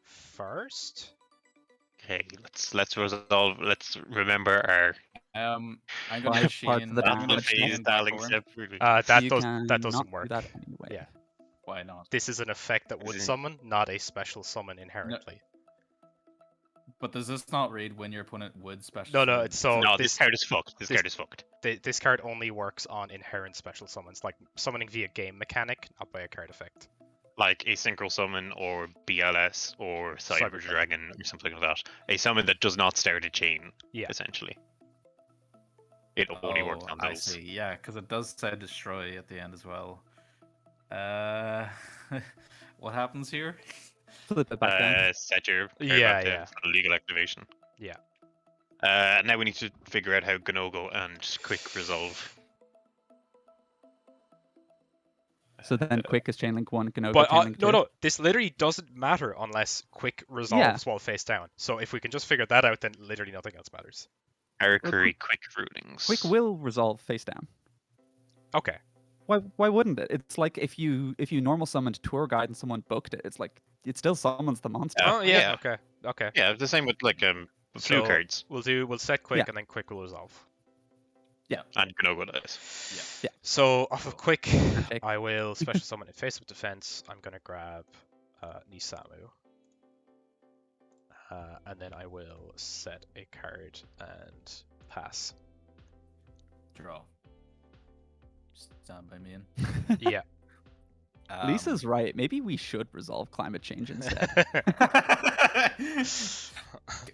first. Okay, let's resolve. Let's remember our I'm gonna Five machine parts of the battle damage phase step. dialing separately. That You doesn't cannot work. do that anyway. Yeah. Why not? This is an effect that would Isn't- summon, not a special summon inherently. But does this not read when your opponent would special? No, summon? it's so No, this this card is fucked. This card is fucked. this card only works on inherent special summons, like summoning via game mechanic, not by a card effect. Like a synchro summon or BLS or Cyber Dragon or something like that. A summon that does not start a chain, essentially. It only works on I those. see. Yeah, because it does say destroy at the end as well. What happens here? Flip it back down. Set your card Yeah, back to yeah. legal activation. Yeah. Now we need to figure out how Ganogo and Quick resolve. So then quick is chain link 1, Ganogo But chain link 2. no, this literally doesn't matter unless Quick resolves while face down. So if we can just figure that out, then literally nothing else matters. Karakuri Quick rulings. Quick will resolve face down. Okay. Why wouldn't it? It's like if you normal summoned tour guide and someone booked it, it's like it still summons the monster. Oh yeah. yeah. Okay. Yeah, the same with like Flu cards. We'll set quick Yeah. and then quick will resolve. Yeah. And yugioh. Yeah. So off of quick, Handshake. I will special summon in face-up defense. I'm gonna grab Nisamu. And then I will set a card and pass. Draw. Stand by me in. Yeah. Lisa's right. Maybe we should resolve climate change instead.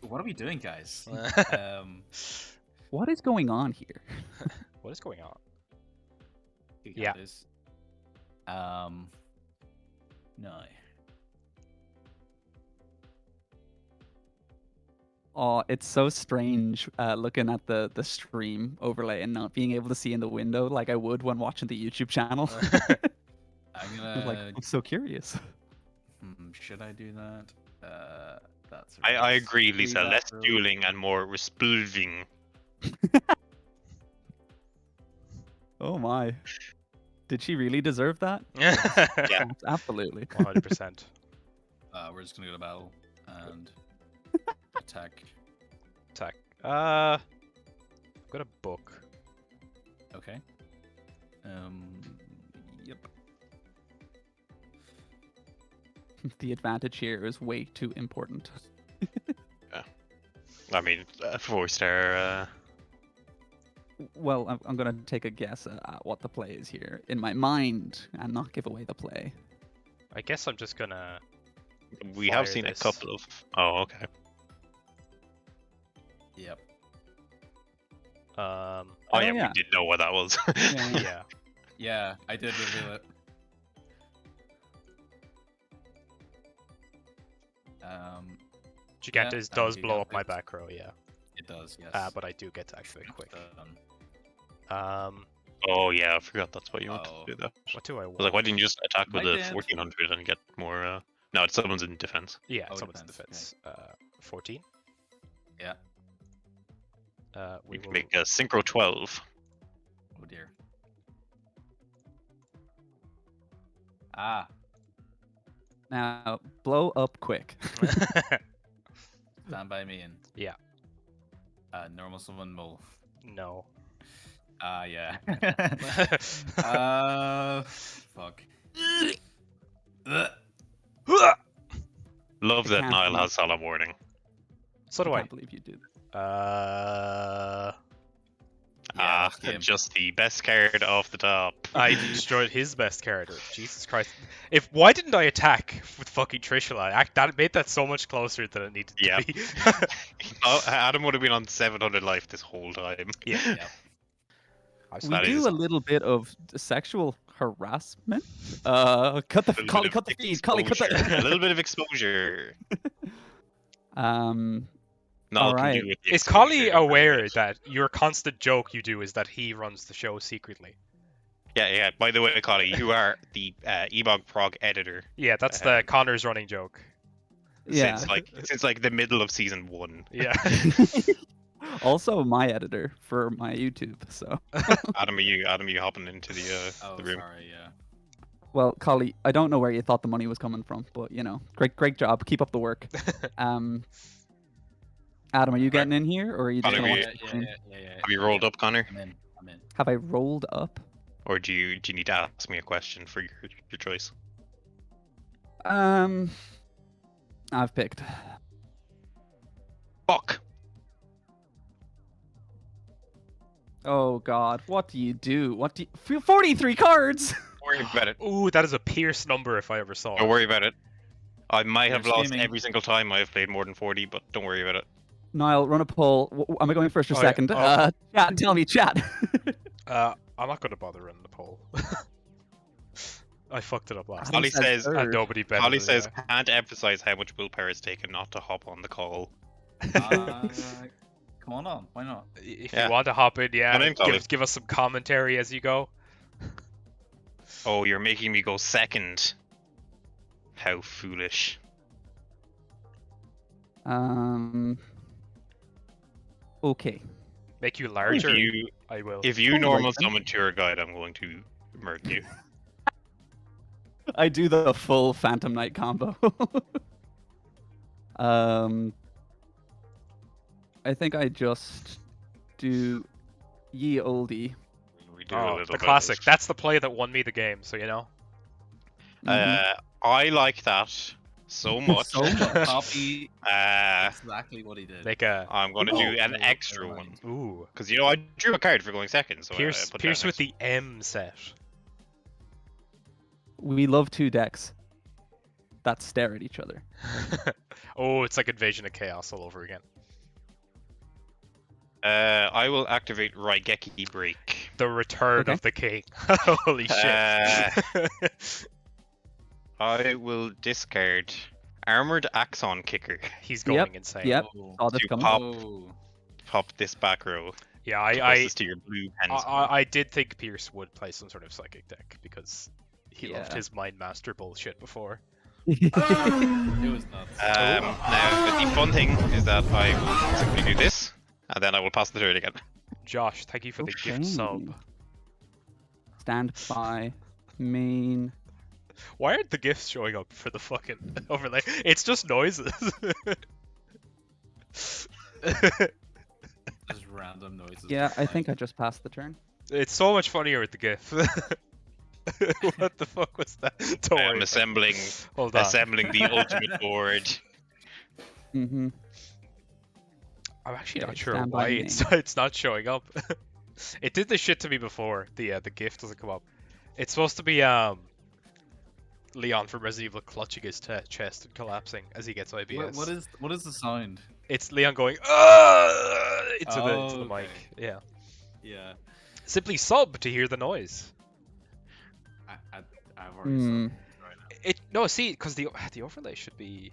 What are we doing, guys? What is going on here? What is going on? You got Yeah. this. No. Oh, it's so strange looking at the stream overlay and not being able to see in the window like I would when watching the YouTube channel. I'm I'm so curious. Should I do that? That's. I agree, Read Lisa. that Less rule. dueling and more respulving. Oh my. Did she really deserve that? Yeah. Absolutely. 100%. We're just gonna go to battle and attack. Attack. I've got a book. Okay. Yep. The advantage here is way too important. I mean, 4-star. Well, I'm gonna take a guess at what the play is here in my mind and not give away the play. I guess I'm just gonna. We have Fire seen this. a couple of. Oh, okay. Yep. Oh, Oh, yeah, yeah. we did know what that was. Yeah. Yeah. Yeah, I did reveal it. Gigantes Yeah, does and blow up my Gigantes. back row, yeah. It does, yes. But I do get to activate quick. Um, Oh, yeah, I forgot that's what you wanted Oh. to do. That. What do I I want? was like, why didn't you just attack with My a dad. 1400 and get more? No, it's someone's in defense. Yeah, Oh, someone's defense, defense. 14. yeah. We We can will. make a synchro 12. Oh dear. Ah, Now blow up quick. stand by me in. Yeah. Normal summon mole. No. Yeah. Fuck. Love that can't Nile be. has solemn warning. So do I I. can't believe you did. Yeah, that's game. Just the best card off the top. I destroyed his best card. Jesus Christ! Why didn't I attack with fucking Trishula? That made that so much closer than it needed Yeah. to be. Adam would have been on 700 life this whole time. Yeah. Yep. We That do is- a little bit of sexual harassment. Cut the A little Collie, bit cut of the feed. Collie, cut exposure. the. A little bit of exposure. All Null can right. do with the Is Collie exposure. aware that your constant joke you do is that he runs the show secretly? Yeah. By the way, Collie, you are the Ebog Prog editor Yeah, that's the Connor's running joke. Yeah. since like the middle of season 1. Yeah. Also, my editor for my YouTube. So, Adam, are you hopping into the Oh, the room? sorry, yeah. well, Collie, I don't know where you thought the money was coming from, but great job. Keep up the work. Adam, are you getting in here, or are you just Collie, gonna we- watch the stream? Yeah. Have you rolled up, Connor, I'm in. Have I rolled up? or do you need to ask me a question for your choice? I've picked. Fuck. Oh God, what do you do? 43 cards. Don't worry about it. Ooh, that is a Pierce number if I ever saw Don't it. worry about it. I might have You're lost scheming. every single time I've played more than 40, but don't worry about it. Niall, run a poll. Am I going first or Oh, yeah. second? Oh. Chat, tell me, chat. I'm not going to bother running the poll. I fucked it up last time. Collie says, third. And nobody betted Holly it, says, yeah. can't emphasize how much willpower it's taken not to hop on the call. Come on, why not? If Yeah. you want to hop in, Come in, Collie. give us some commentary as you go. Oh, you're making me go second. How foolish. Okay. Make you larger. If I will. you Sounds normal like them. summon tour guide, I'm going to murder you. I do the full Phantom Knight combo. I think I just do ye oldie. We do a little the bit. classic. That's the play that won me the game, so you know. I like that so much. So much. Copy Uh, exactly what he did. Like a I'm going to Oh, do an never extra mind. one. ooh. Because, you know, I drew a card for going second, so I Pierce put Pierce down with the M set. We love two decks that stare at each other. Oh, it's like Invasion of Chaos all over again. I will activate Raigeki Break. The return Okay. of the king. Holy shit. I will discard Armored Axon Kicker. He's going insane. Yep. Oh. Saw this To coming. pop. Oh. Pop this back row. Yeah, I Closest to your blue pens. I did think Pierce would play some sort of psychic deck because he loved Yeah. his Mind Master bullshit before. It was nuts. Now, the fun thing is that I will simply do this, and then I will pass the turn again. Josh, thank you for the gift Okay. sub. Stand by. Main. Why aren't the gifts showing up for the fucking overlay? It's just noises. Just random noises. Yeah, I think I just passed the turn. It's so much funnier with the gif. What the fuck was that? Don't worry. I'm assembling Hold on. the ultimate board. Mm-hmm. I'm actually Okay, not sure stand by why me. it's not showing up. It did this shit to me before. The GIF doesn't come up. It's supposed to be Leon from Resident Evil clutching his chest and collapsing as he gets IBS. What is the sound? It's Leon going into the okay. mic. Yeah. Yeah. Simply sub to hear the noise. I've already subbed right now. See, because the overlay should be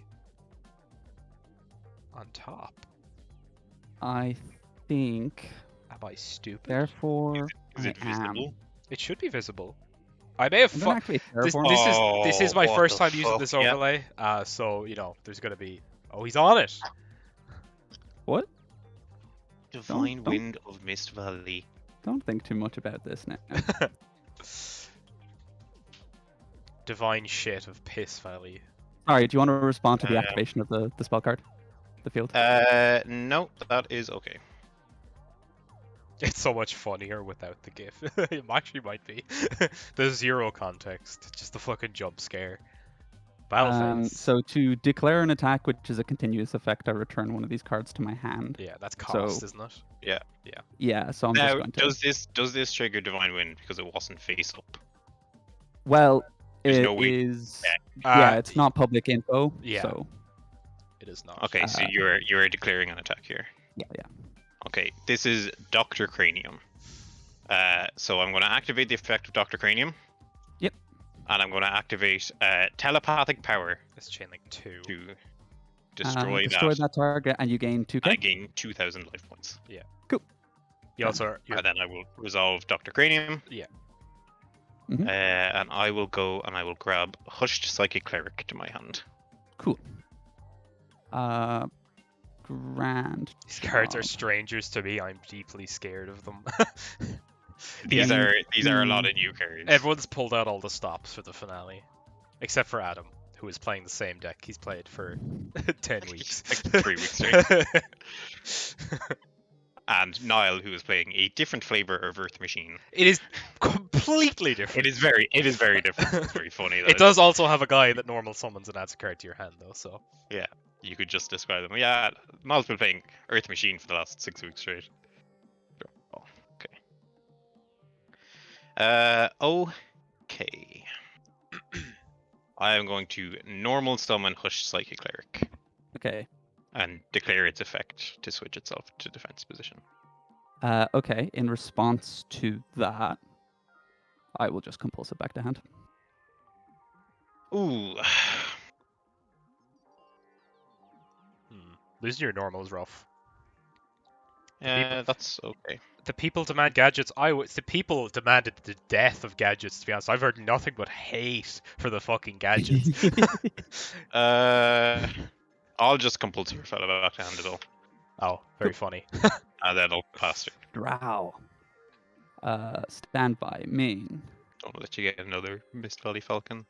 on top. I think. Am I stupid? Therefore, Is it I am. visible? It should be visible. I may have I'm gonna activate this terraform. this is my what first the time using this fuck? Yep. overlay, so you know there's gonna be. Oh, he's on it. What? Divine don't- Wind of Mist Valley. Don't think too much about this now. Divine shit of Piss Valley. Sorry, do you want to respond to the activation of the spell card? The field? No, that is okay. It's so much funnier without the GIF. It actually might be. There's zero context, just the fucking jump scare. Battle phase. So to declare an attack, which is a continuous effect, I return one of these cards to my hand. Yeah, that's cost, so- isn't it? Yeah, so I'm just Now, going to. does this trigger Divine Wind because it wasn't face up? Well, There's it no way- is. Yeah, it's not public info. yeah. So It is not. Okay, so you're declaring an attack here. yeah. Okay, this is Dr. Cranium. So I'm going to activate the effect of Dr. Cranium. Yep. And I'm going to activate Telepathic Power It's chain link 2. to destroy that target, and you gain 2k. I gain 2,000 life points. You also And then I will resolve Dr. Cranium. Yeah. Mhm. And I will go and I will grab Hushed Psychic Cleric to my hand. Cool. Grand. These cards are job. strangers to me. I'm deeply scared of them. These Yeah. are a lot of new cards. Everyone's pulled out all the stops for the finale, except for Adam, who is playing the same deck he's played for 10 weeks. Like 3 weeks straight. And Niall, who is playing a different flavor of Earth Machine. It is completely different. It is very different. It's very funny. That It does also have a guy that normal summons and adds a card to your hand, though. So You could just describe them. Yeah, Niall's been playing Earth Machine for the last 6 weeks straight. Oh, okay. Okay. I am going to normal summon Hushed Psychic Cleric Okay. and declare its effect to switch itself to defense position. Okay. In response to that, I will just compulse it back to hand. Ooh. losing your normal is rough. Yeah, that's okay. The people demand gadgets. The people demanded the death of gadgets. To be honest, I've heard nothing but hate for the fucking gadgets. I'll just compulsory fellow back to hand it all. Oh, very funny. And then I'll pass it. Drow. Stand by. Main. Don't let you get another Mist Valley Falcon.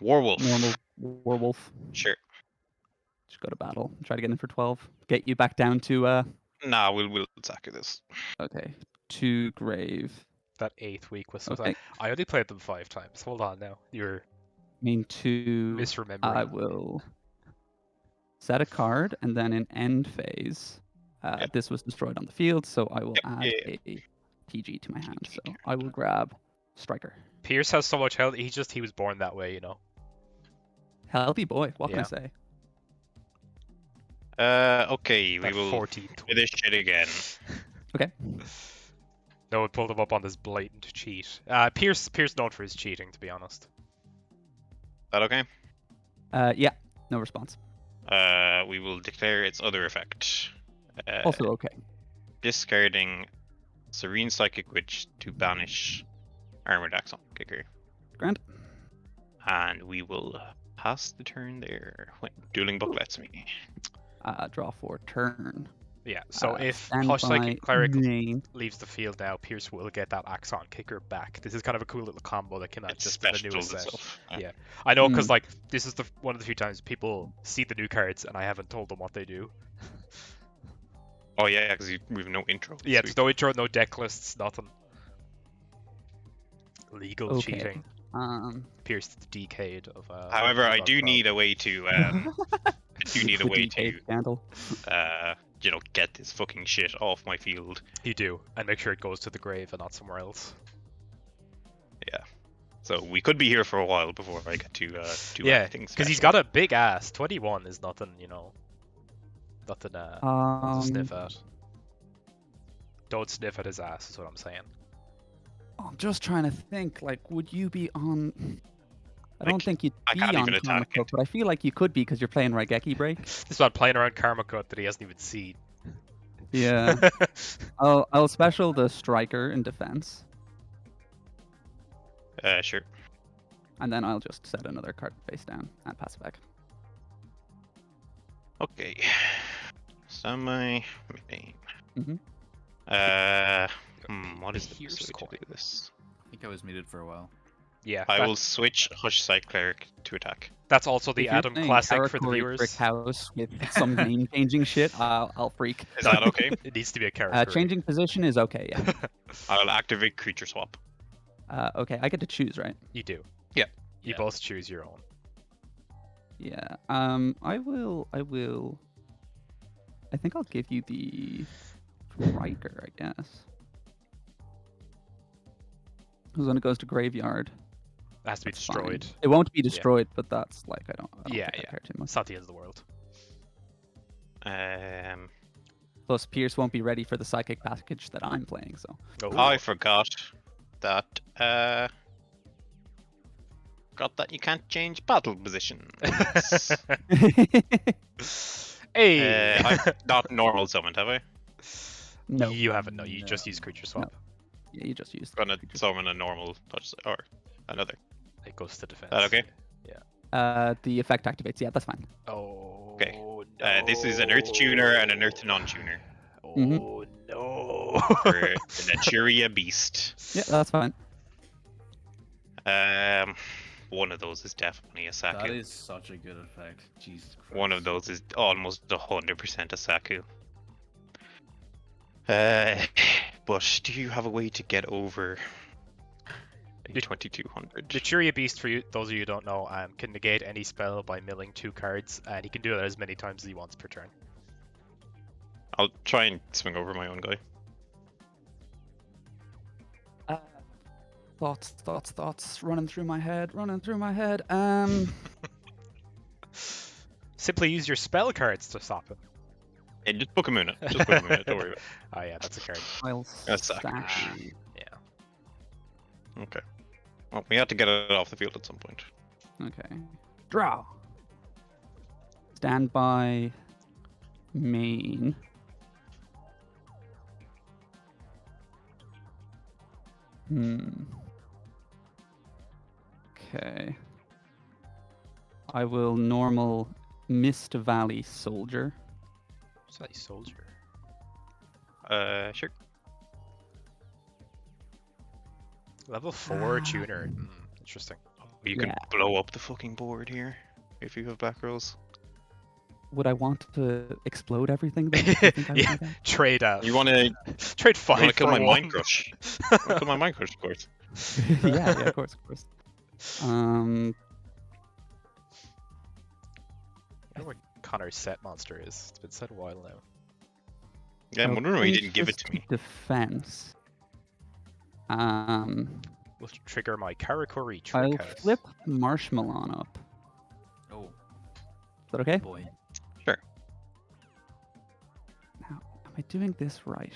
Warwolf. Normal werewolf. Sure. Just go to battle. Try to get in for 12. Get you back down to Nah, we'll attack this. Okay. 2 grave. That 8th week was so sad. Okay. I only played them 5 times. Hold on now. You're Mean 2. misremembering. I will set a card, and then in end phase, this was destroyed on the field, so I will add a TG to my hand. So I will grab Striker. Pierce has so much health. He was born that way, Healthy boy. What can I say? Okay, we That will 14th do this shit again. Okay. No one pulled him up on this blatant cheat. Pierce known for his cheating, to be honest. That okay? Yeah. No response. We will declare its other effect. Also okay. Discarding Serene Psychic Witch to banish Armored Axon Kicker. Grand. And we will pass the turn there when Dueling Book lets me. Draw for turn. Yeah, so if stand Hush Psychic by Cleric main. leaves the field now, Pierce will get that Axon Kicker back. This is kind of a cool little combo that came out It just in the specials newest set. itself. Yeah, I know, because like this is one of the few times people see the new cards and I haven't told them what they do. Oh yeah, because we've no intro. Yeah, there's no intro, no deck lists, nothing. Legal Okay. cheating. Pierce the decade of. However, I do Pro. need a way to. I do need a way to. Scandal. Get this fucking shit off my field. You do, and make sure it goes to the grave and not somewhere else. Yeah. So we could be here for a while before I get to do anything. Because he's got a big ass. 21 is nothing, nothing to sniff at. Don't sniff at his ass, is what I'm saying. I'm just trying to think. Like, would you be on? I don't think you'd I be can't on even Karma attack Cook, but I feel like you could be because you're playing Raigeki Break. This is about playing around Karma Cut that he hasn't even seen. Yeah. I'll special the Striker in defense, Sure. and then I'll just set another card face down and pass it back. Okay. Semi main. Mm-hmm. What is the Here's best way to coin. do this? I think I was muted for a while. Yeah, I will switch Hush Psych Cleric to attack. that's also the If you're Adam playing Classic for the Karakuri viewers. Brick House with some name changing shit, I'll freak. Is that okay? It needs to be a character. Changing position is okay. Yeah. I'll activate Creature Swap. Okay, I get to choose, right? You do. Yeah. You both choose your own. Yeah. I will. I think I'll give you the Striker, I guess. Because when it goes to graveyard, It has to be that's fine. destroyed. It won't be destroyed, but that's like I don't Yeah, think I care too much. It's not the end of the world. Plus, Pierce won't be ready for the psychic package that I'm playing, so. Oh. I forgot that you can't change battle positions. Hey! I've not normal summoned, have I? No. You haven't, no. You just use creature swap. Yeah, you just used. I'm gonna summon a normal touch or another. It goes to defense. That okay? The effect activates. Yeah, that's fine. Oh, Okay. no. This is an Earth Tuner and an Earth Non-Tuner Oh, Mhm. no. for the Naturia Beast. Yeah, that's fine. One of those is definitely a Saku. That is such a good effect. Jesus Christ. One of those is almost 100% a Saku. But do you have a way to get over a 2200? The Churia Beast, for you, those of you who don't know, can negate any spell by milling 2 cards, and he can do that as many times as he wants per turn. I'll try and swing over my own guy. Thoughts running through my head. Simply use your spell cards to stop him. Hey, just book a minute. Just book a minute. Don't worry about it. Oh yeah, that's a card. I'll That's stack. Yeah. Okay. Well, we had to get it off the field at some point. Okay. Draw. Stand by. Main. Okay. I will normal Mist Valley Soldier. What's that soldier? Sure. Level 4 tuner. Interesting. You can blow up the fucking board here if you have back rolls. would I want to explode everything then? Do you think I would Yeah, do that? trade out. You wanna Trade 5 kill for my 1. mind crush? You wanna kill my mind crush, of course. Yeah, of course, of course. I wonder what Connor's set monster is. It's been set a while now. Yeah, I'm I'll wondering why he change didn't give it this to me. Defense. We'll trigger my Karakuri trick I'll house. flip Marshmallow up. Oh Is that okay? boy. Sure. Now, am I doing this right?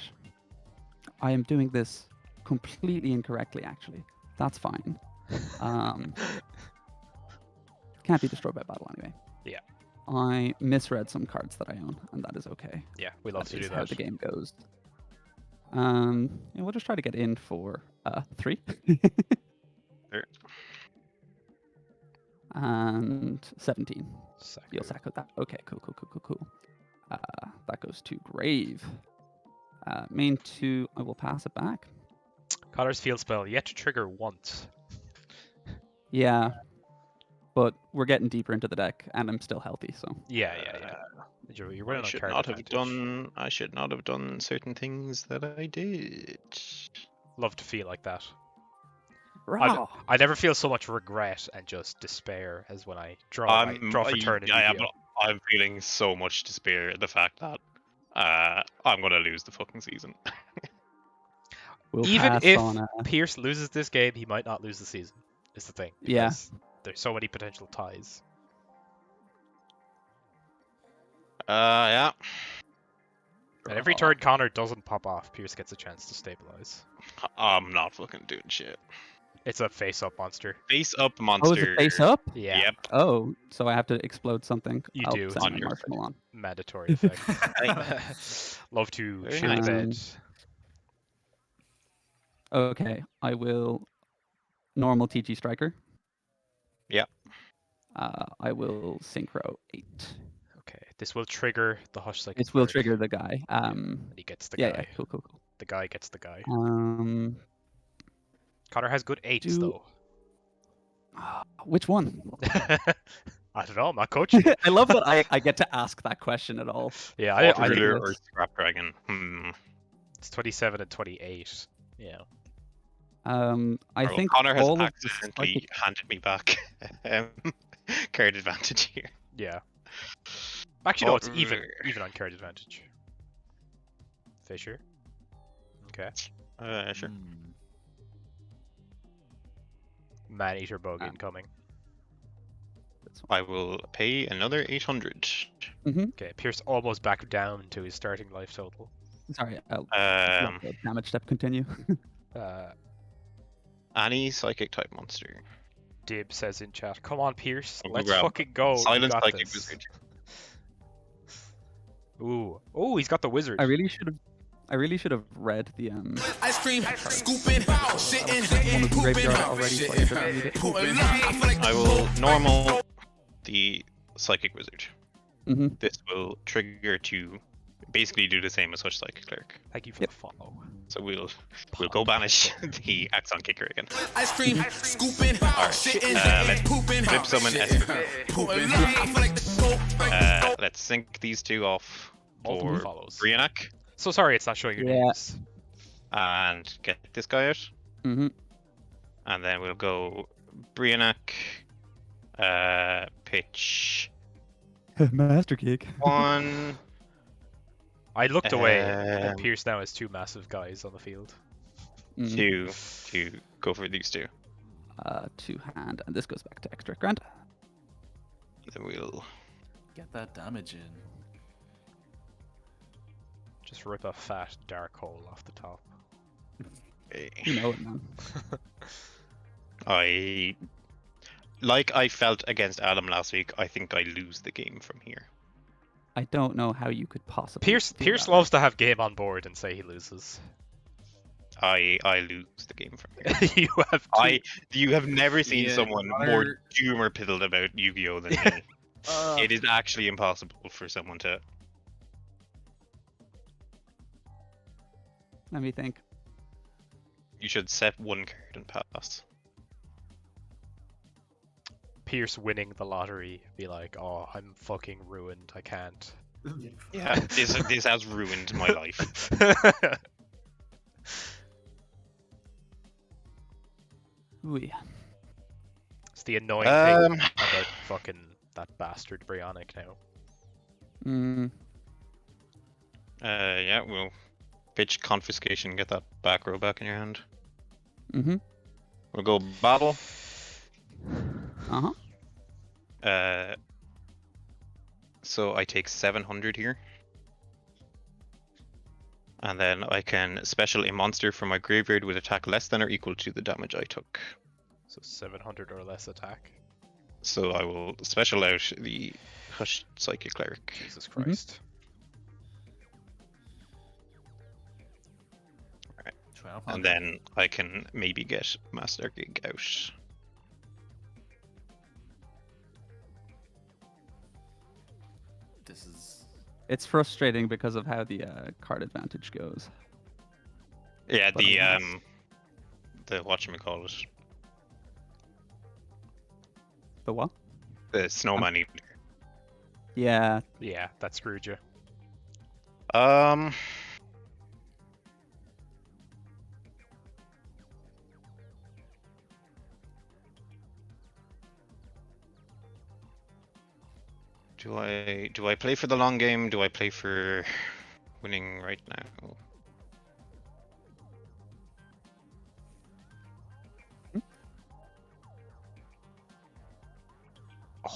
I am doing this completely incorrectly, actually. That's fine. Can't be destroyed by battle anyway. Yeah. I misread some cards that I own, and that is okay. Yeah, we love to That do is how that. the game goes. Yeah, we'll just try to get in for 3. Sure. And 17. Saku. You'll sack that. Okay, cool. That goes to grave. Main 2, I will pass it back. Connor's field spell yet to trigger once. Yeah, but we're getting deeper into the deck, and I'm still healthy, so. Yeah. You're winning on card advantage. I should not have done certain things that I did. Love to feel like that. Raw. I never feel so much regret and just despair as when I draw for turn in yeah, Yu-Gi-Oh. but I'm feeling so much despair at the fact that I'm gonna lose the fucking season. We'll Even pass if on Pierce loses this game, he might not lose the season. Is the thing. Yeah. Because there's so many potential ties. Yeah. And every turn Connor doesn't pop off, Pierce gets a chance to stabilize. I'm not fucking doing shit. It's a face-up monster. Face up monster. Oh, is it face up? Yeah. Yep. Oh, so I have to explode something. You I'll do. send On my your Marshmallow on. Mandatory effect. Love to Very shit the nice. bed. Okay, I will normal TG Striker. Yep. I will Synchro 8. Okay, this will trigger the Hush Psychic This will Bird, trigger the guy. and he gets the Yeah, guy. cool. The guy gets the guy. Connor has good 8s though. Which one? I don't know, I'm not coaching you. I love that I get to ask that question at all. Yeah, Water I think Ruler or ridiculous. Scrap Dragon. it's 27 and 28. Yeah. I think Connor has all of the accidentally psychic... handed me back card advantage here. Yeah. Actually, no, it's Water even Ruler. on card advantage. Fisher. Okay. Sure. Man-Eater Bug incoming. I will pay another 800. Okay, Pierce almost back down to his starting life total. Sorry, I'll let the damage step continue. Any psychic type monster. Dib says in chat, "Come on, Pierce, I'll let's grab fucking go. You Silent got Psychic this." Wizard. Ooh, he's got the wizard. I really should have read the Ice cream, scooping, shitting, one of the graveyard pooping, already, so I shitting, shouldn't read it. pooping. I feel like I will normal the Psychic Wizard. Mm-hmm. This will trigger to basically do the same as Hush Psychic Cleric. Thank you for the follow. So we'll go banish the Axon Kicker again. ice cream, scooping, shitting, let's pooping, flip summon Esper. pooping. I feel like the Let's sync these two off Multiple for follows. Brianak So sorry, it's not showing your Yeah. names. and get this guy out. Mm-hmm. And then we'll go Brianak, pitch Master Kick. 1. I looked away, Um, and Pierce now has 2 massive guys on the field. Mm-hmm. to go for these two. 2 hand, and this goes back to extra grand. Then we'll Get that damage in. Just rip a fat dark hole off the top. You know it, man. I felt against Adam last week. I think I lose the game from here. I don't know how you could possibly. Pierce feel that loves to have game on board and say he loses. I lose the game from here. You have never seen Yeah, someone Connor- more humor piddled about Yu-Gi-Oh than me. It is actually impossible for someone to. Let me think. You should set 1 card and pass. Pierce winning the lottery be like, oh, I'm fucking ruined. I can't. Yeah, this has ruined my life. Ooh, yeah. It's the annoying thing about fucking that bastard Brionic now. Mm. Yeah, we'll pitch confiscation. Get that back row back in your hand. Mm-hmm. We'll go battle. Uh-huh. So I take 700 here. And then I can special a monster from my graveyard with attack less than or equal to the damage I took. So 700 or less attack. So I will special out the Hushed Psychic Cleric. Jesus Christ. Alright. 1200. And then I can maybe get Master Gig out. This is. It's frustrating because of how the card advantage goes. Yeah, But alas. the whatchamacallit, The what? the Snowman Eater. Yeah. Yeah, that screwed you. Do I play for the long game? Do I play for winning right now?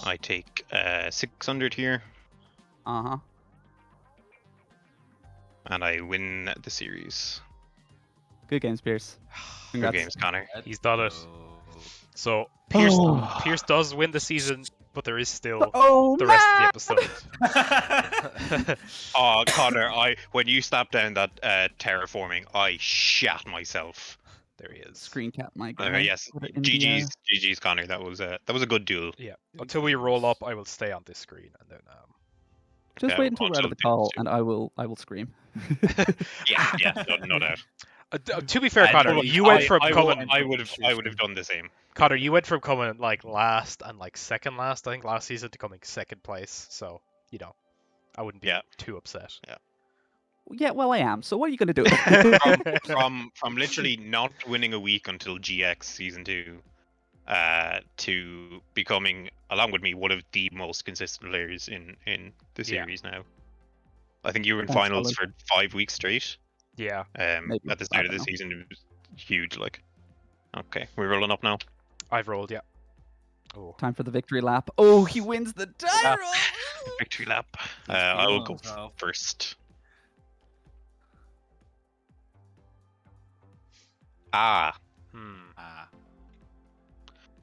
I take 600 here, Uh-huh. and I win the series. Good games, Pierce. Good Congrats. games, Connor. He's done it. Oh. So Pierce, Oh. Pierce does win the season, but there is still Oh, the rest man! of the episode. Oh, Connor, when you snapped down that terraforming, I shat myself. There he is. Screen cap my guy. Yes, Put it in the air. GG's, Connor. That was a good duel. Yeah. Until we roll up, I will stay on this screen, and then Just Yeah, wait until we're out of the until call, two. and I will scream. Yeah, no doubt. to be fair, Connor, you went from coming. I would have done the same. Connor, you went from coming like last and like second last, I think, last season to coming second place. So I wouldn't be too upset. Yeah, well, I am. So what are you going to do? From literally not winning a week until GX season 2, to becoming, along with me, one of the most consistent players in the series now. I think you were in That's finals solid. for 5 weeks straight. Yeah. Maybe. At the I start of don't the know. season, it was huge. Like, okay, we're rolling up now. I've rolled, yeah. Oh. Time for the victory lap. Oh, he wins the die roll. Victory lap. He's I will feeling go himself. first. Hmm.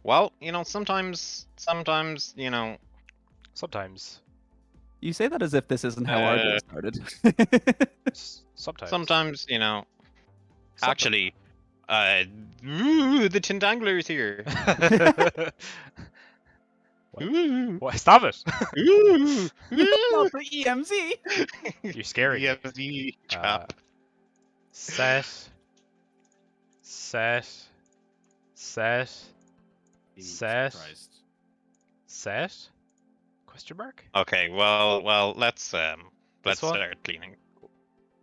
Well, sometimes, Sometimes. You say that as if this isn't how our day started. Sometimes. sometimes, actually, the Tintangler's here. Ooh, What? Stop it! ooh, Not the EMZ. You're scary. me. EFZ trap. Set. Jesus Set. Christ. Set? Question mark? Okay, well, let's one? start cleaning.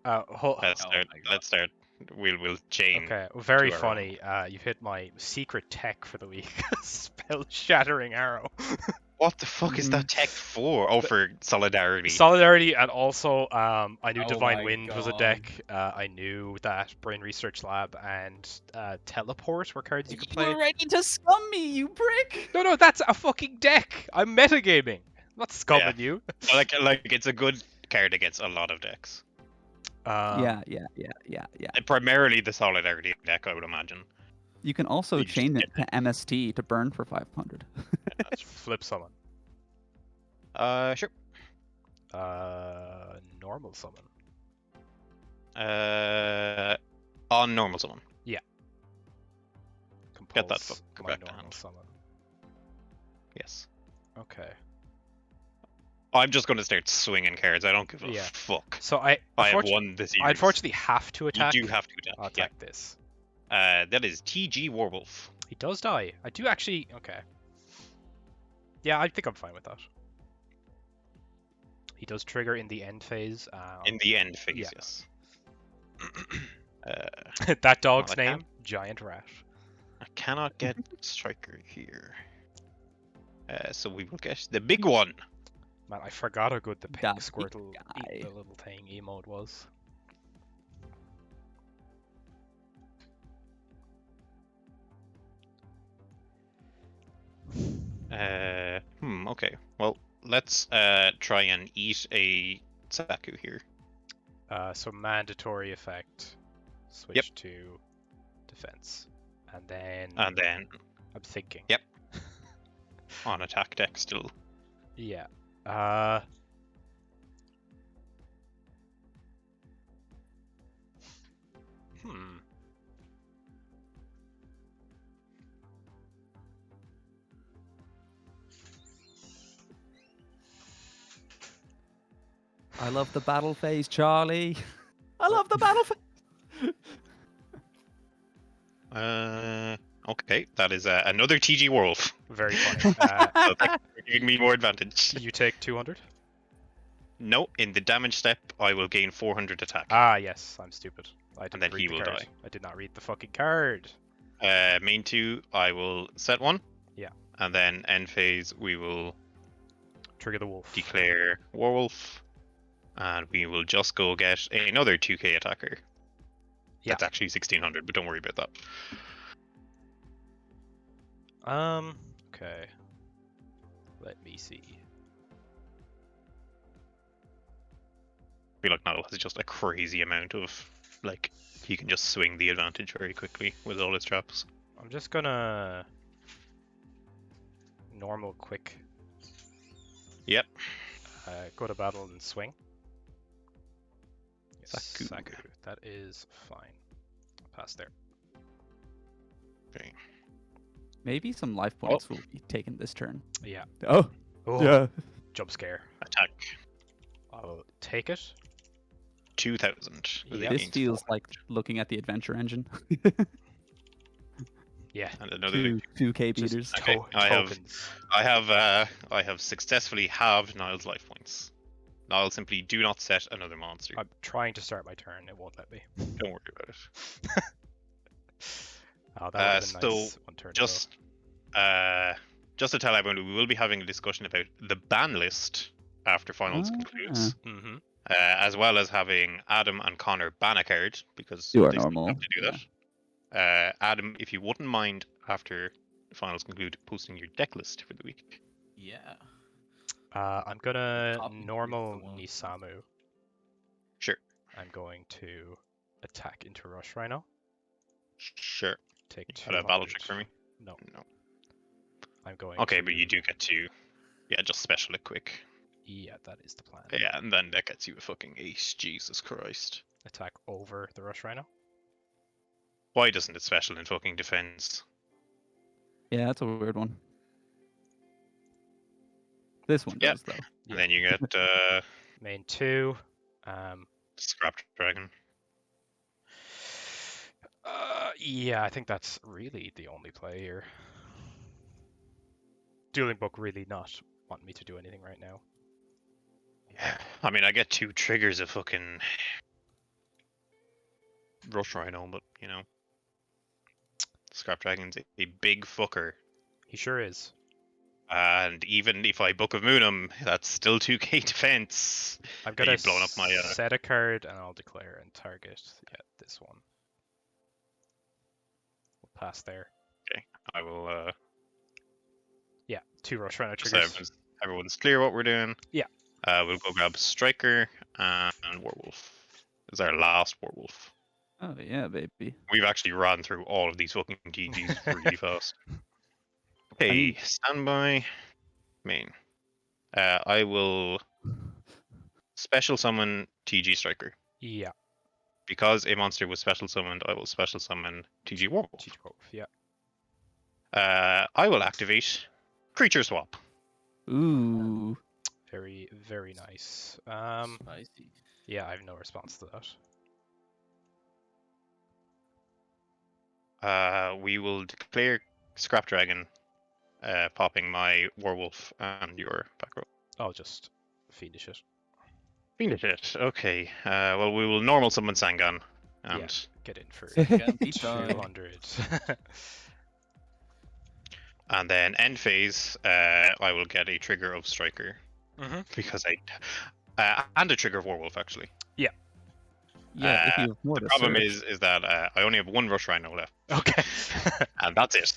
Oh, Let's Oh start. my God. Let's start. We'll chain. okay. Very to our funny. You've hit my secret tech for the week. Spell shattering arrow. What the fuck is that tech for? Oh, for solidarity. Solidarity, and also I knew Oh Divine my Wind was a God. deck. I knew that Brain Research Lab and Teleport were cards you could You play. were ready to scum me, you prick. No, that's a fucking deck. I'm metagaming. I'm not scumming you. like it's a good card against a lot of decks. Yeah. Primarily the solidarity deck, I would imagine. You can also You just chain get it to MST to burn for 500. Flip summon. Sure. Normal summon. On normal summon. Get that Compulse fucker my back to normal hand. summon. Yes. Okay. I'm just going to start swinging cards. I don't give a Yeah. fuck. So I have won the series. I unfortunately have to attack. You do have to attack. I'll attack this. That is TG Warwolf. He does die. I do actually. Okay. Yeah, I think I'm fine with that. He does trigger in the end phase. In the end phase, yeah. yes. That dog's well, I name, Giant Rat. I cannot get Striker here. So we will get the big one. Man, I forgot how good the pink That big Squirtle, guy. the little thing emote was. Okay. Well, let's try and eat a Saku here. So mandatory effect. Switch to defense. And then I'm thinking. Yep. On attack deck still. Yeah. I love the battle phase, Charlie. I love the battle phase. Okay, that is another TG Wolf. Very funny. So thank you for giving me more advantage. You take 200? No, in the damage step, I will gain 400 attack. Ah, yes, I'm stupid. I didn't then read he the will card. die. I did not read the fucking card. Main 2, I will set 1. Yeah. And then end phase, we will Trigger the wolf. declare Werewolf. And we will just go get another 2k attacker. Yeah. That's actually 1600, but don't worry about that. Okay. Let me see. I feel like Null has just a crazy amount of, like, he can just swing the advantage very quickly with all his traps. I'm just gonna... normal quick. Yep. Go to battle and swing. Saku. Saku. That is fine. Pass there. Okay. Maybe some life points will be taken this turn. Yeah. Oh, Oh, yeah. jump scare. Attack. I'll take it. 2000. Yeah. This feels like looking at the adventure engine. Yeah. And another 2k Just beaters. Okay, tokens. I have successfully halved Niall's life points. Niall, simply do not set another monster. I'm trying to start my turn. It won't let me. Don't worry about it. Oh, that would have been nice. One turn ago. Just to tell everyone, we will be having a discussion about the ban list after finals concludes, Mm-hmm. as well as having Adam and Connor ban a card because You are they still normal, have to do that. Adam, if you wouldn't mind after the finals conclude, posting your deck list for the week. Yeah. I'm gonna Copy normal the one. Nisamu. Sure. I'm going to attack into Rush Rhino. Sure. Take Got 200. a battle trick for me? No. No. I'm going Okay, to... but you do get to, just special it quick. Yeah, that is the plan. Yeah, and then that gets you a fucking ace. Jesus Christ. Attack over the Rush Rhino. Why doesn't it special in fucking defense? Yeah, that's a weird one. This one Yep. does, though. And then you get Main 2. Scrap Dragon. Yeah, I think that's really the only play here. Dueling Book really not wanting me to do anything right now. Yeah. I mean, I get 2 triggers of fucking Rush Rhino, but, Scrap Dragon's a big fucker. He sure is. And even if I Book of Moon him, that's still 2k defense. I'm gonna you've blown up my, set a card and I'll declare and target. Yeah, this one. We'll pass there. Okay, I will. Yeah, 2 Rush Rhino So triggers. everyone's clear what we're doing. Yeah. We'll go grab Striker and Werewolf. This is our last Werewolf. Oh, yeah, baby. We've actually run through all of these fucking GGs really fast. Okay, standby. Main. I will special summon TG Striker. Yeah, Because a monster was special summoned, I will special summon TG Werewolf. TG Wolf. Yeah. I will activate Creature Swap. Ooh. Very, very nice. Spicy. Yeah, I have no response to that. We will declare Scrap Dragon popping my werewolf and your back row. I'll just finish it. Finish it. Okay. Well, we will normal summon Sangan. And Yeah. Get in for Again, beat time. 200. and then end phase, I will get a trigger of Striker because and a trigger of Werewolf actually. Yeah, if you have more The to problem search. is that I only have one Rush Rhino left, Okay. and that's it.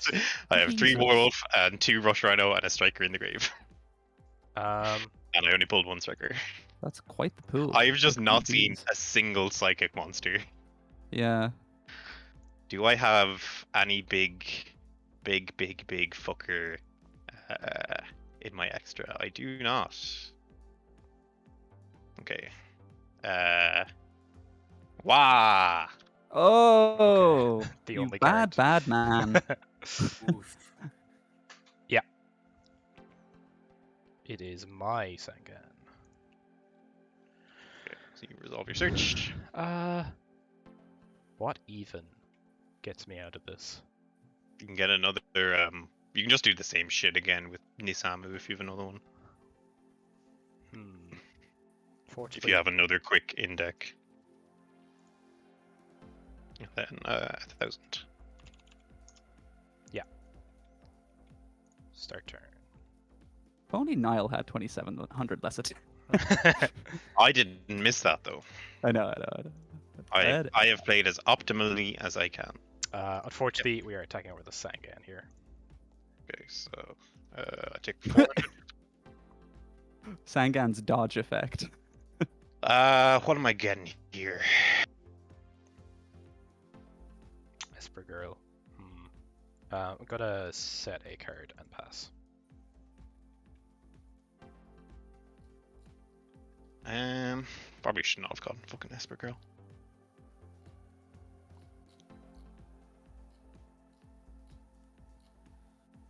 I have 3 Jesus. Werewolf and 2 Rush Rhino and a Striker in the grave, Um, and I only pulled 1 Striker. That's quite the pool. I've just not seen GGs. a single Psychic monster. Yeah. Do I have any big fucker in my extra? I do not. Okay. Wah! Oh, the you only bad, card. bad man. Oof. It is my Sangan. Okay, so you resolve your search. What even gets me out of this? You can get another. You can just do the same shit again with Nisamu if you have another one. If Fortunately, you have another quick in deck. Then 1,000. start turn. If only Niall had 2,700 less attack. I didn't miss that though. I know. I have played as optimally as I can. Unfortunately, we are attacking over the Sangan here. Okay, so I take 400. Sangan's dodge effect. What am I getting here? Esper Girl. I'm gonna set a card and pass. Probably should not have gotten fucking Esper Girl.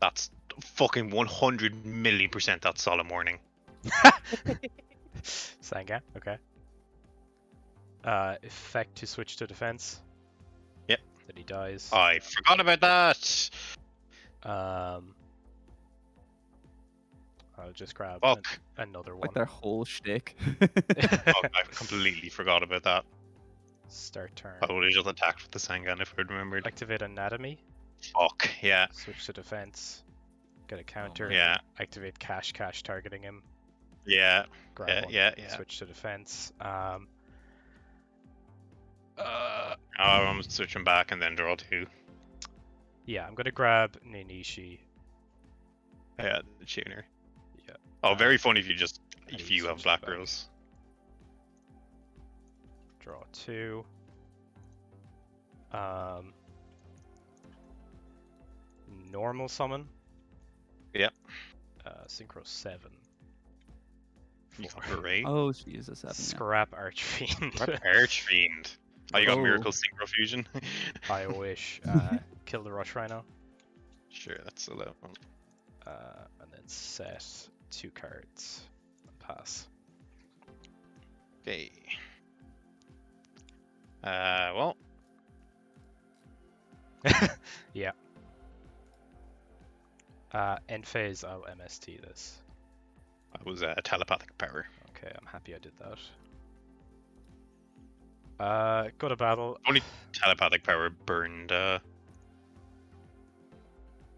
That's fucking 100 million % that's Solemn Warning. Sangan, okay. Effect to switch to defense. Yep. Then he dies. I forgot about that. I'll just grab Fuck. another one. Like their whole shtick. Fuck, I completely forgot about that. Start turn. I would have just attacked with the Sangan if I'd remembered. Activate Anatomy. Fuck, yeah. Switch to defense. Get a counter. Yeah, Activate Cash targeting him. yeah. Grab one. yeah. Switch to defense. I'm switching back and then draw 2. Yeah, I'm gonna grab Ninishi. Yeah, the tuner. Yeah. Oh, very funny if and if you you have switch Black it back. Rose. Draw 2. Normal summon. Yep. Synchro 7. You For got Hooray. Oh, she is a 7. Scrap Archfiend. Archfiend. Oh, you got Oh. Miracle Synchro Fusion? I wish. Kill the Rush Rhino. Sure, that's 11. And then set 2 cards. Pass. Okay. Well, Yeah. End phase, I'll MST this. that was telepathic power. Okay, I'm happy I did that. Go to battle. Only telepathic power burned. Yeah,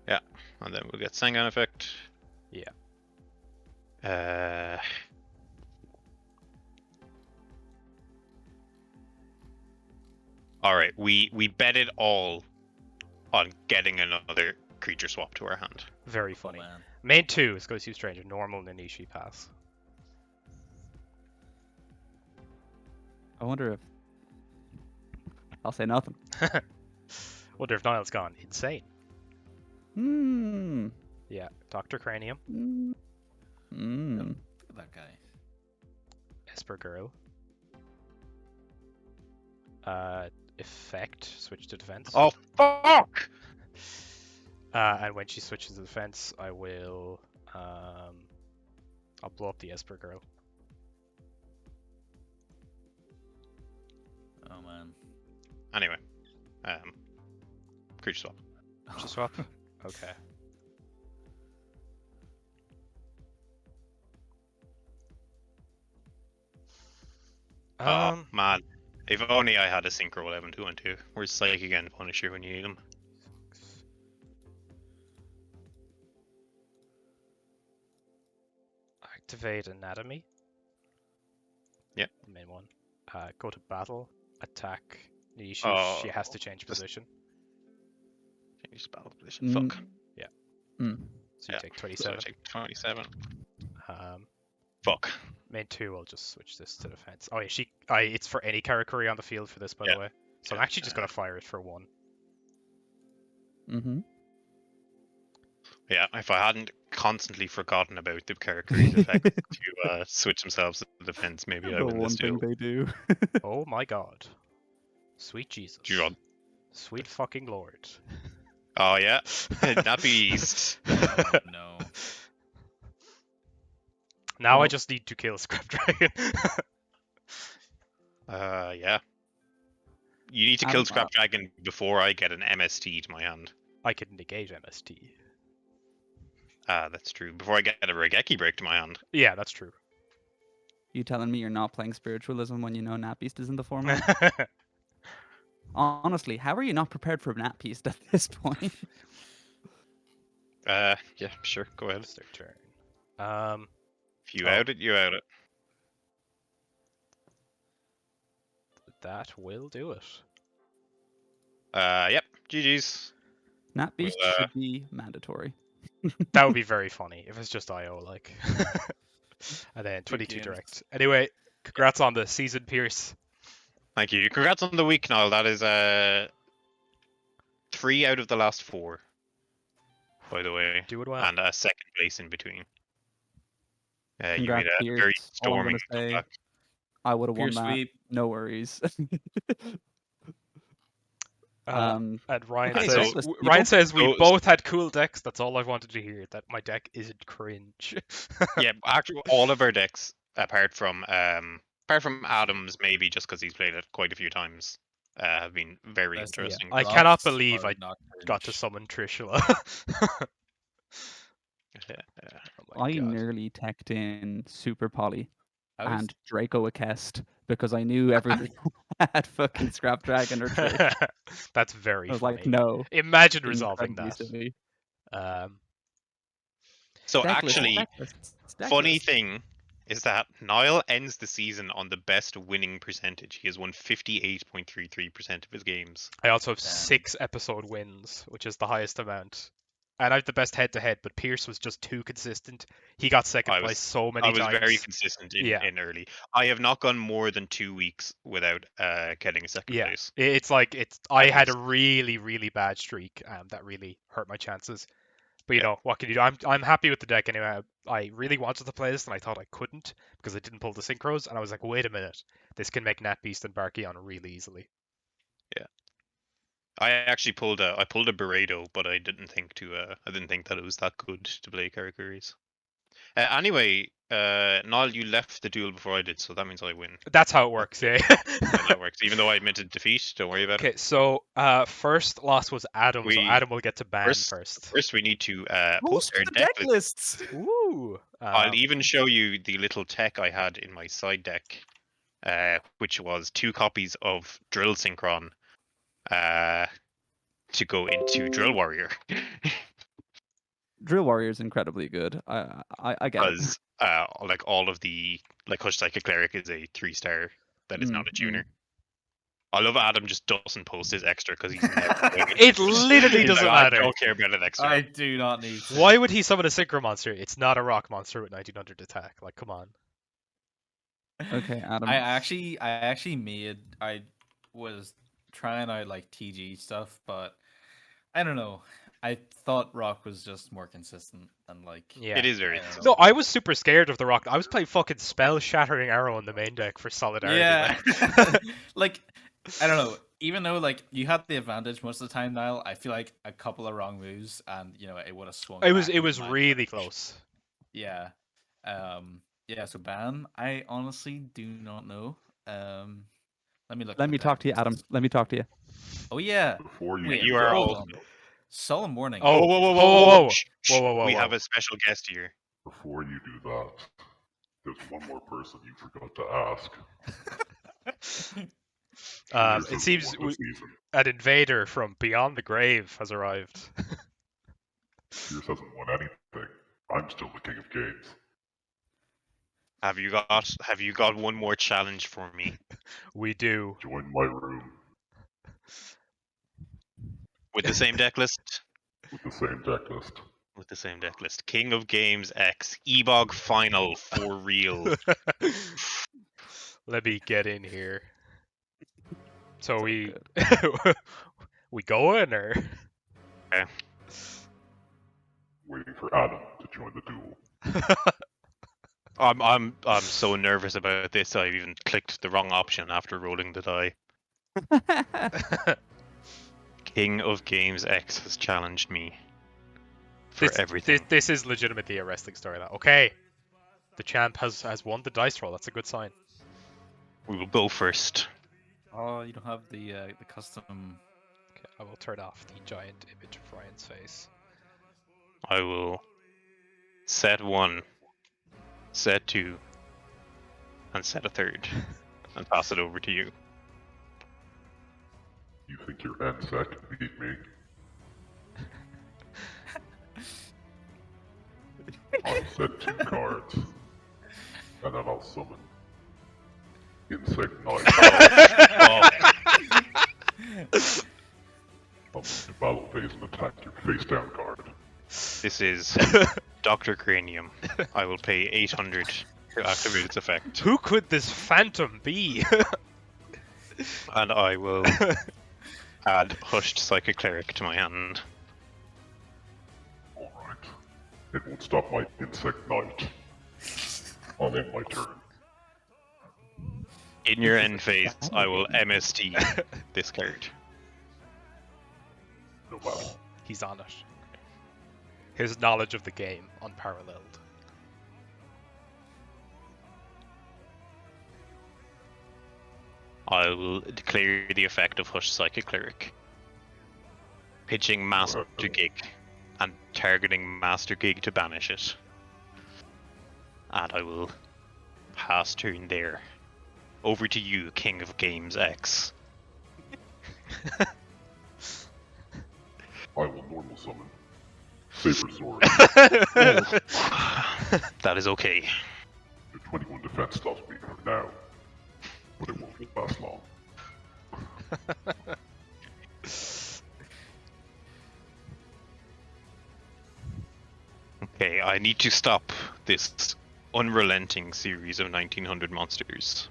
and then we'll get Sangan effect. Yeah. All right, we bet it all on getting another creature swap to our hand. Very Oh, funny. man. Main 2 is Go to Stranger. Normal Ninishi pass. I wonder if. I'll say nothing. Wonder if Niall's gone insane. Hmm. Yeah. Dr. Cranium. Hmm. Hmm. Look at that guy. Esper Girl. Effect. Switch to defense. Oh fuck! And when she switches to defense, I will. I'll blow up the Esper Girl. Oh man. Anyway, creature swap. Just swap. Okay. Oh man, if only I had a synchro 11 2 and 2. Where's Psychic and Punisher when you need them? Activate anatomy. Yep. The main one. Go to battle. Attack. She has to change just- position. Change battle position. Fuck. Mm. So you Yeah, take So 27. I take 27. Um, Fuck. main 2, I'll just switch this to defense. Oh yeah, it's for any character on the field for this, by the way. So I'm actually just gonna fire it for 1. Mm-hmm. Yeah, if I hadn't constantly forgotten about the character's effects to switch themselves to defense, maybe I The win one this thing duel. they do. Oh my god. Sweet Jesus. G-Rod. Sweet fucking lord. Oh yeah, nappies. Oh, no. Now I Well- just need to kill Scrap Dragon. Yeah. You need to kill Scrap Dragon before I get an MST to my hand. I can negate MST. That's true. Before I get a Regeki break to my hand. Yeah, that's true. You telling me you're not playing spiritualism when you know Nat Beast is in the format? Honestly, how are you not prepared for Nat Beast at this point? Yeah, sure. Go ahead. It's their turn. If you Oh. out it, you out it. That will do it. Yep. GG's. Nat Beast Well, should be mandatory. That would be very funny if it's just IO like. And then 22 games. direct. Anyway, congrats on the season, Pierce. Thank you. Congrats on the week, Niall. That is 3 out of the last 4. By the way. Do it well. And a second place in between. You Congrats, made a Pierce. very All I'm storming gonna say, comeback. I would have won Pure that. sweep. No worries. And Ryan Okay, says, so- Ryan says we so- both had cool decks. That's all I wanted to hear. That my deck isn't cringe. Yeah, actually, all of our decks, apart from Adams, maybe just because he's played it quite a few times, have been very Best- interesting. I Rocks cannot believe are I not got to cringe. summon Trishula. Oh my I God. nearly teched in Super Poly I was- and Draco Akest because I knew everything had fucking Scrap Dragon or Trish. That's very I was funny. like, no. Imagine resolving incredibly that. silly. So Decklist, actually, decklist, funny decklist. thing is that Niall ends the season on the best winning percentage. He has won 58.33% of his games. I also have Damn. 6 episode wins, which is the highest amount. And I have the best head-to-head, but Pierce was just too consistent. He got second I place was- so many I was times. very consistent Yeah. in early. I have not gone more than 2 weeks without getting a second Yeah, place. it's like I had a least. really, really bad streak that really hurt my chances. But you Yeah. know, what can you do? I'm happy with the deck anyway. I really wanted to play this, and I thought I couldn't because I didn't pull the synchros, and I was like, wait a minute, this can make Nat Beast and Barkion really easily. I actually pulled a Burrito, but I didn't think that it was that good to play Karakuris. Anyway, Niall, you left the duel before I did, so that means I win. That's how it works, yeah. Yeah, that works. Even though I admitted defeat, don't worry about it. Okay, so first loss was Adam, so We- Adam will get to ban First, first. first we need to Most post our of the deck deck list. lists. Woo! I'll even show you the little tech I had in my side deck, which was 2 copies of Drill Synchron to go into Drill Warrior. Drill Warrior is incredibly good. I get it. Because like all of the Hush Psychic Cleric is a 3-star that is not a tuner. I love Adam just doesn't post his extra because he's never doing It literally He's doesn't like, matter. I don't care about an extra. I do not need to. Why would he summon a synchro monster? It's not a rock monster with 1900 attack. Like, come on. Okay, Adam. I actually made. I was trying out like TG stuff, but I don't know. I thought Rock was just more consistent and like. Yeah. It is very I don't No, know. I was super scared of the rock. I was playing fucking Spell Shattering Arrow in the main deck for solidarity. Yeah. man. Like, I don't know. Even though like you had the advantage most of the time, Niall, I feel like a couple of wrong moves and it would have swung. It was back it in was my really direction. close. Yeah. Yeah. So ban. I honestly do not know. Let me look. Let at me the talk deck to you, Adam. lists. Let me talk to you. Oh yeah. Before you Wait, do you are that, all- hold on. Solemn warning. Oh, whoa, whoa, whoa, whoa, whoa. Shh, Whoa, whoa, whoa, We whoa. have a special guest here. before you do that, there's one more person you forgot to ask. It seems an invader from beyond the grave has arrived. Pierce hasn't won anything. I'm still the king of games. Have you got one more challenge for me? We do. Join my room With the same deck list? with the same deck list. With the same deck list. King of Games X. Ebog final for real. Let me get in here. So So we good. we going or? Waiting for Adam to join the duel. I'm so nervous about this. I even clicked the wrong option after rolling the die. King of Games X has challenged me for everything. This is legitimately a wrestling storyline. Okay, the champ has won the dice roll. That's a good sign. We will go first. Oh, you don't have the custom. Okay, I will turn off the giant image of Ryan's face. I will set 1, set 2, and set a 3rd, and pass it over to you. You think your NSEC can beat me? I'll set 2 cards, and then I'll summon Insect Knight. I'll move to battle phase and attack your face down card. This is Dr. Cranium. I will pay 800 to activate its effect, Who could this phantom be? and I will add Hushed Psychic Cleric to my hand. Alright. It won't stop my Insect Knight. I'll end my turn. In your end phase, I will MST this card. No matter. He's on it. His knowledge of the game unparalleled. I will declare the effect of Hushed Psychic Cleric. Pitching Master Gig and targeting Master Gig to banish it. And I will pass turn there. Over to you, King of Games X. I will normal summon Saber Sword. That is okay. Your 21 defense stops me for now, but it won't last long. Okay, I need to stop this unrelenting series of 1900 monsters.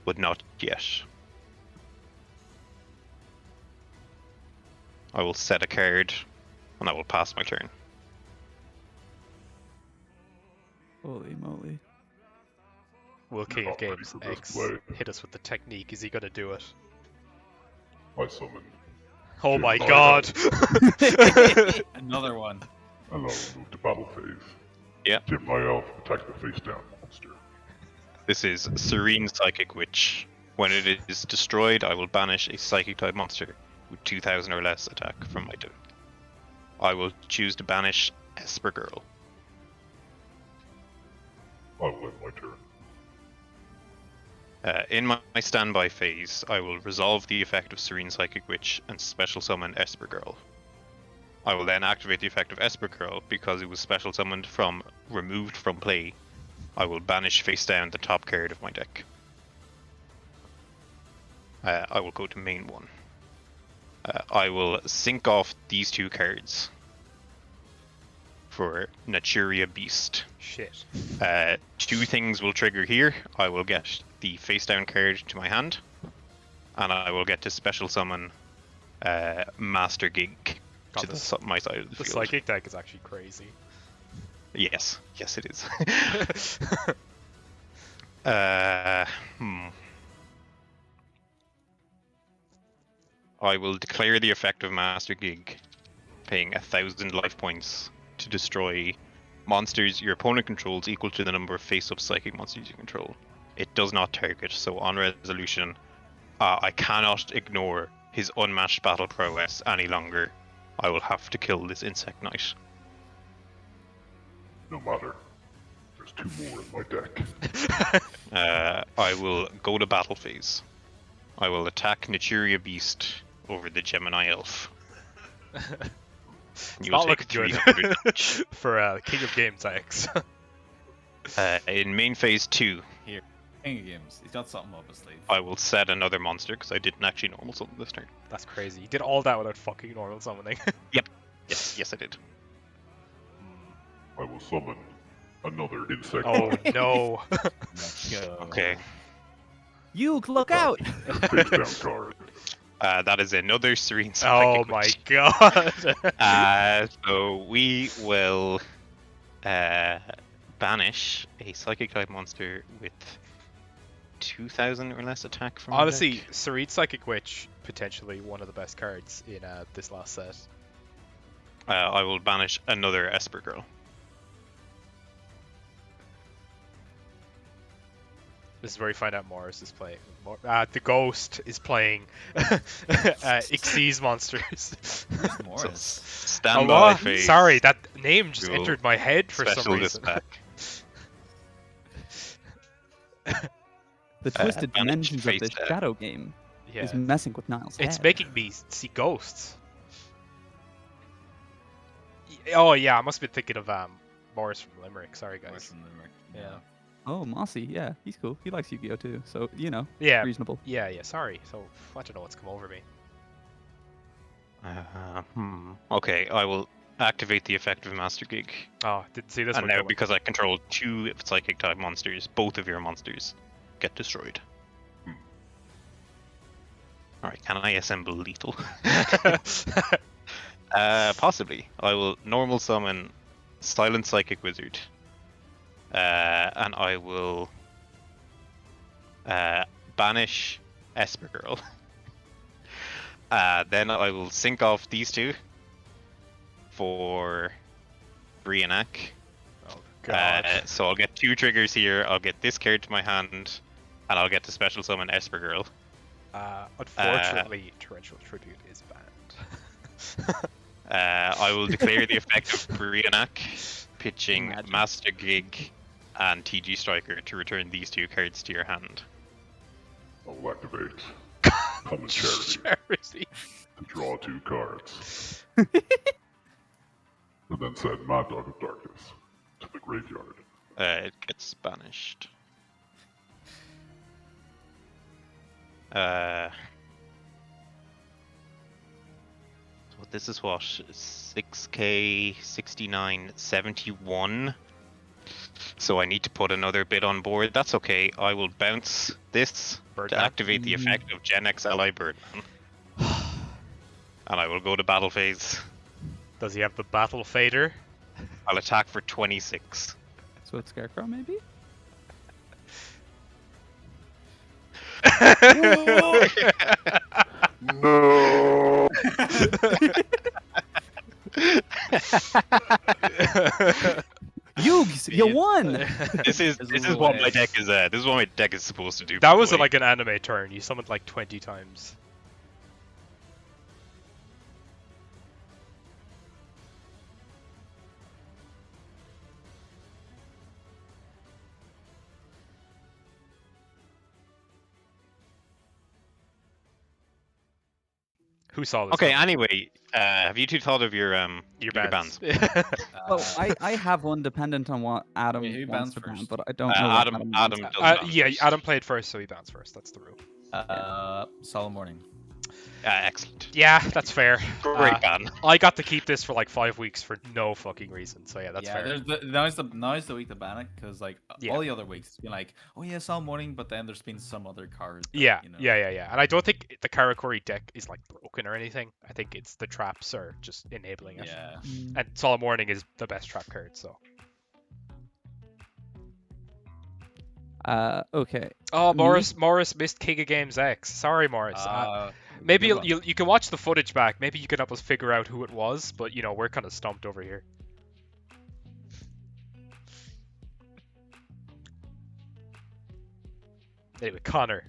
But not yet. I will set a card, and I will pass my turn. Holy moly. Will King of not ready Games for this X play. hit us with the technique? Is he gonna do it? I summon. Oh Jim my Knight. god! Another one. And I'll move to battle phase. Yeah. Tip my elf, attack the face down monster. This is Serene Psychic Witch. When it is destroyed, I will banish a Psychic type monster with 2000 or less attack from my deck. I will choose to banish Esper Girl. I will end my turn. In my standby phase, I will resolve the effect of Serene Psychic Witch and special summon Esper Girl. I will then activate the effect of Esper Girl because it was special summoned from removed from play. I will banish face down the top card of my deck. I will go to main 1. I will sync off these 2 cards for Naturia Beast. Shit. 2 things will trigger here. I will get the face down card to my hand, and I will get to special summon Master Gig God, to my side of the The field. psychic deck is actually crazy. Yes, it is. I will declare the effect of Master Gig, paying 1000 life points to destroy monsters your opponent controls equal to the number of face-up psychic monsters you control. It does not target, so on resolution, I cannot ignore his unmatched battle prowess any longer. I will have to kill this Insect Knight. No matter. There's 2 more in my deck. I will go to battle phase. I will attack Naturia Beast over the Gemini Elf. It's You will not take looking 300 good damage. for King of Games X. In main phase 2, King of Games. He's got something up his sleeve. I will set another monster because I didn't actually normal summon this turn. That's crazy. You did all that without fucking normal summoning. Yes, I did. I will summon another insect. Oh body. no. Let's go. Okay. You look out! Face down card. That is another Serene Oh Psychic my Witch. god. So we will banish a Psychic type monster with 2,000 or less attack from the Honestly, deck. Serene Psychic Witch, potentially one of the best cards in this last set. I will banish another Esper Girl. This is where you find out Morris is playing. The Ghost is playing Xyz monsters. Who's Morris? Standby what? phase. Sorry, that name just Cool. entered my head for some Special reason. dispatch. The twisted manage dimensions of face this down. shadow game is Yeah, messing with Niall's head. it's making me see ghosts. Oh yeah, I must have been thinking of Morris from Limerick. Sorry Morris guys. from Limerick. Yeah. Oh, Mossy, yeah, he's cool. He likes Yu-Gi-Oh too, so you know, Yeah, reasonable. yeah. Sorry. So I don't know what's come over me. Okay, I will activate the effect of Master Gig. Oh, didn't see this And one now, coming. because I control 2 Psychic type monsters, both of your monsters get destroyed. Alright, can I assemble lethal? Possibly. I will normal summon Silent Psychic Wizard. And I will banish Esper Girl. Then I will sync off these 2 for Brianak. Oh god. So I'll get 2 triggers here. I'll get this card to my hand, and I'll get to special summon Esper Girl. Unfortunately, Torrential Tribute is banned. I will declare the effect of Brianak, pitching Imagine. Master Gig and TG Striker to return these 2 cards to your hand. I will activate Common Charity Charity. to draw 2 cards. And then send Mad Dog of Darkness to the graveyard. It gets banished. So this is what? 6k, 69, 71. So I need to put another bit on board. That's okay. I will bounce this to Birdman. activate the effect of Gen X Ally Birdman. And I will go to battle phase. Does he have the Battle Fader? I'll attack for 26. So it's Scarecrow, maybe? No! Yugs, you won! This is what my deck is. This is what my deck is supposed to do. That was by the way. like an anime turn. You summoned like 20 times. Who saw this? Okay. one? Anyway, have you 2 thought of your Your bans? Well, I have one dependent on what Adam Wait, who wants bans to ban, first? but I don't know what Adam Adam does wants. ban yeah, first. Adam played first, so he bounced first. That's the rule. Solemn Morning. Excellent. Yeah, that's fair. Great ban. I got to keep this for like 5 weeks for no fucking reason. So yeah, that's yeah, fair. there's now is the week to ban it because like Yeah. all the other weeks it's been like, oh yeah, Solemn Morning, but then there's been some other cards. that, Yeah, you know, yeah. And I don't think the Karakuri deck is like broken or anything. I think it's the traps are just enabling it. Yeah. And Solemn Warning is the best trap card, so. Okay. Oh, Me? Morris missed King of Games X. Sorry, Morris. Maybe good one. you can watch the footage back. Maybe you can help us figure out who it was. But you know, we're kind of stumped over here. Anyway, Connor.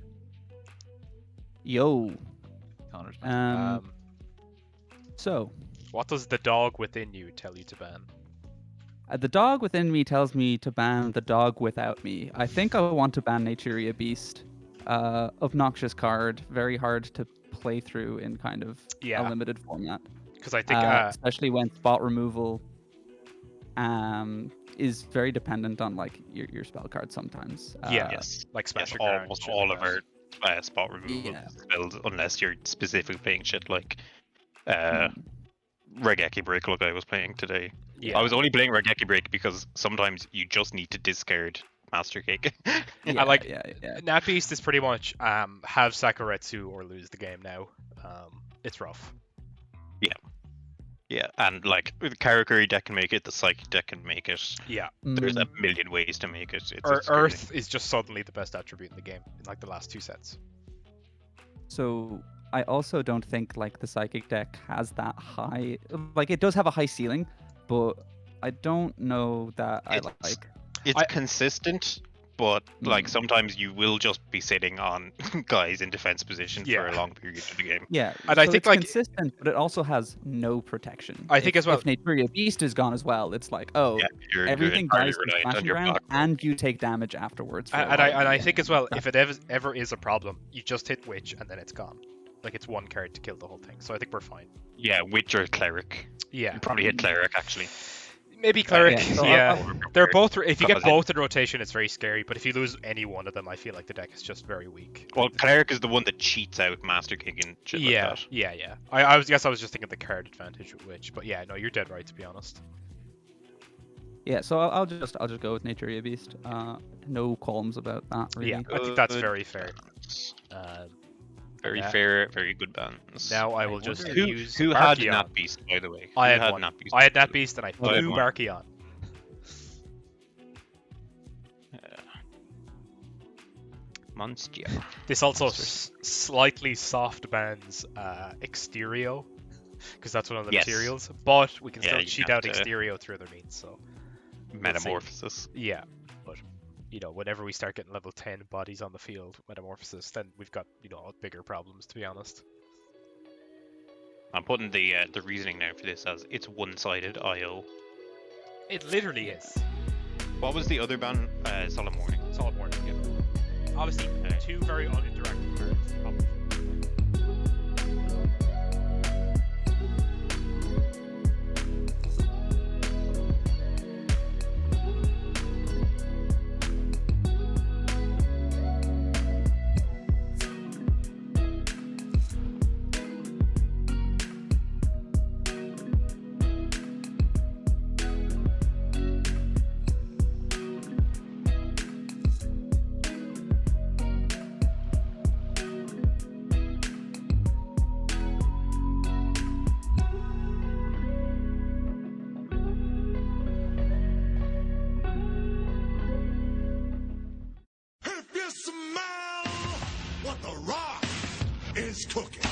Yo. Connor's ban. So, What does the dog within you tell you to ban? The dog within me tells me to ban the dog without me. I think I want to ban Naturia Beast. Obnoxious card, very hard to play through in kind of a limited format. Because I think especially when spot removal is very dependent on like your spell card sometimes. Yes, like Smash almost all of our spot removal spells, unless you're specifically playing shit like Regeki Break, like I was playing today. Yeah. I was only playing Regeki Break because sometimes you just need to discard Master Cake. Nat Beast is pretty much have Sakuretsu or lose the game now. It's rough. Yeah, and like the Karakuri deck can make it, the Psychic deck can make it. Yeah. There's a million ways to make it. Earth is just suddenly the best attribute in the game in like the last 2 sets. So I also don't think like the Psychic deck has that high, like it does have a high ceiling, but I don't know that it's consistent, but like sometimes you will just be sitting on guys in defense position for a long period of the game. Yeah, and so I think it's like consistent, but it also has no protection. I think as well. If Naturia Beast is gone as well, it's like everything dies from smashing around, and you take damage afterwards. And I think as well, if it ever is a problem, you just hit Witch and then it's gone. Like it's one card to kill the whole thing. So I think we're fine. Yeah, Witch or Cleric. Yeah, you probably hit Cleric actually. Maybe Cleric. They're both. If you get both in rotation, it's very scary. But if you lose any one of them, I feel like the deck is just very weak. Well, Cleric is the one that cheats out Master King and shit like that. Yeah. I was just thinking the card advantage with Witch, but yeah, no, you're dead right to be honest. Yeah, so I'll just go with Naturia Beast. No qualms about that. Really. Yeah, I think that's very fair. Very fair, very good bans. Now I will just use who had Nat Beast, by the way. I had one. I had Nat Beast and I flew Markion. Monster. This also slightly soft bans Exterio, because that's one of the materials. But we can still cheat out Exterio through other means. So Metamorphosis. Yeah, but whenever we start getting level 10 bodies on the field, Metamorphosis, then we've got bigger problems, to be honest. I'm putting the reasoning now for this as it's one-sided IO. It literally is. What was the other ban? Solid Morning. Solid Morning, yeah. Obviously, 2 very uninteractive cards. If you smell what the rock is cooking.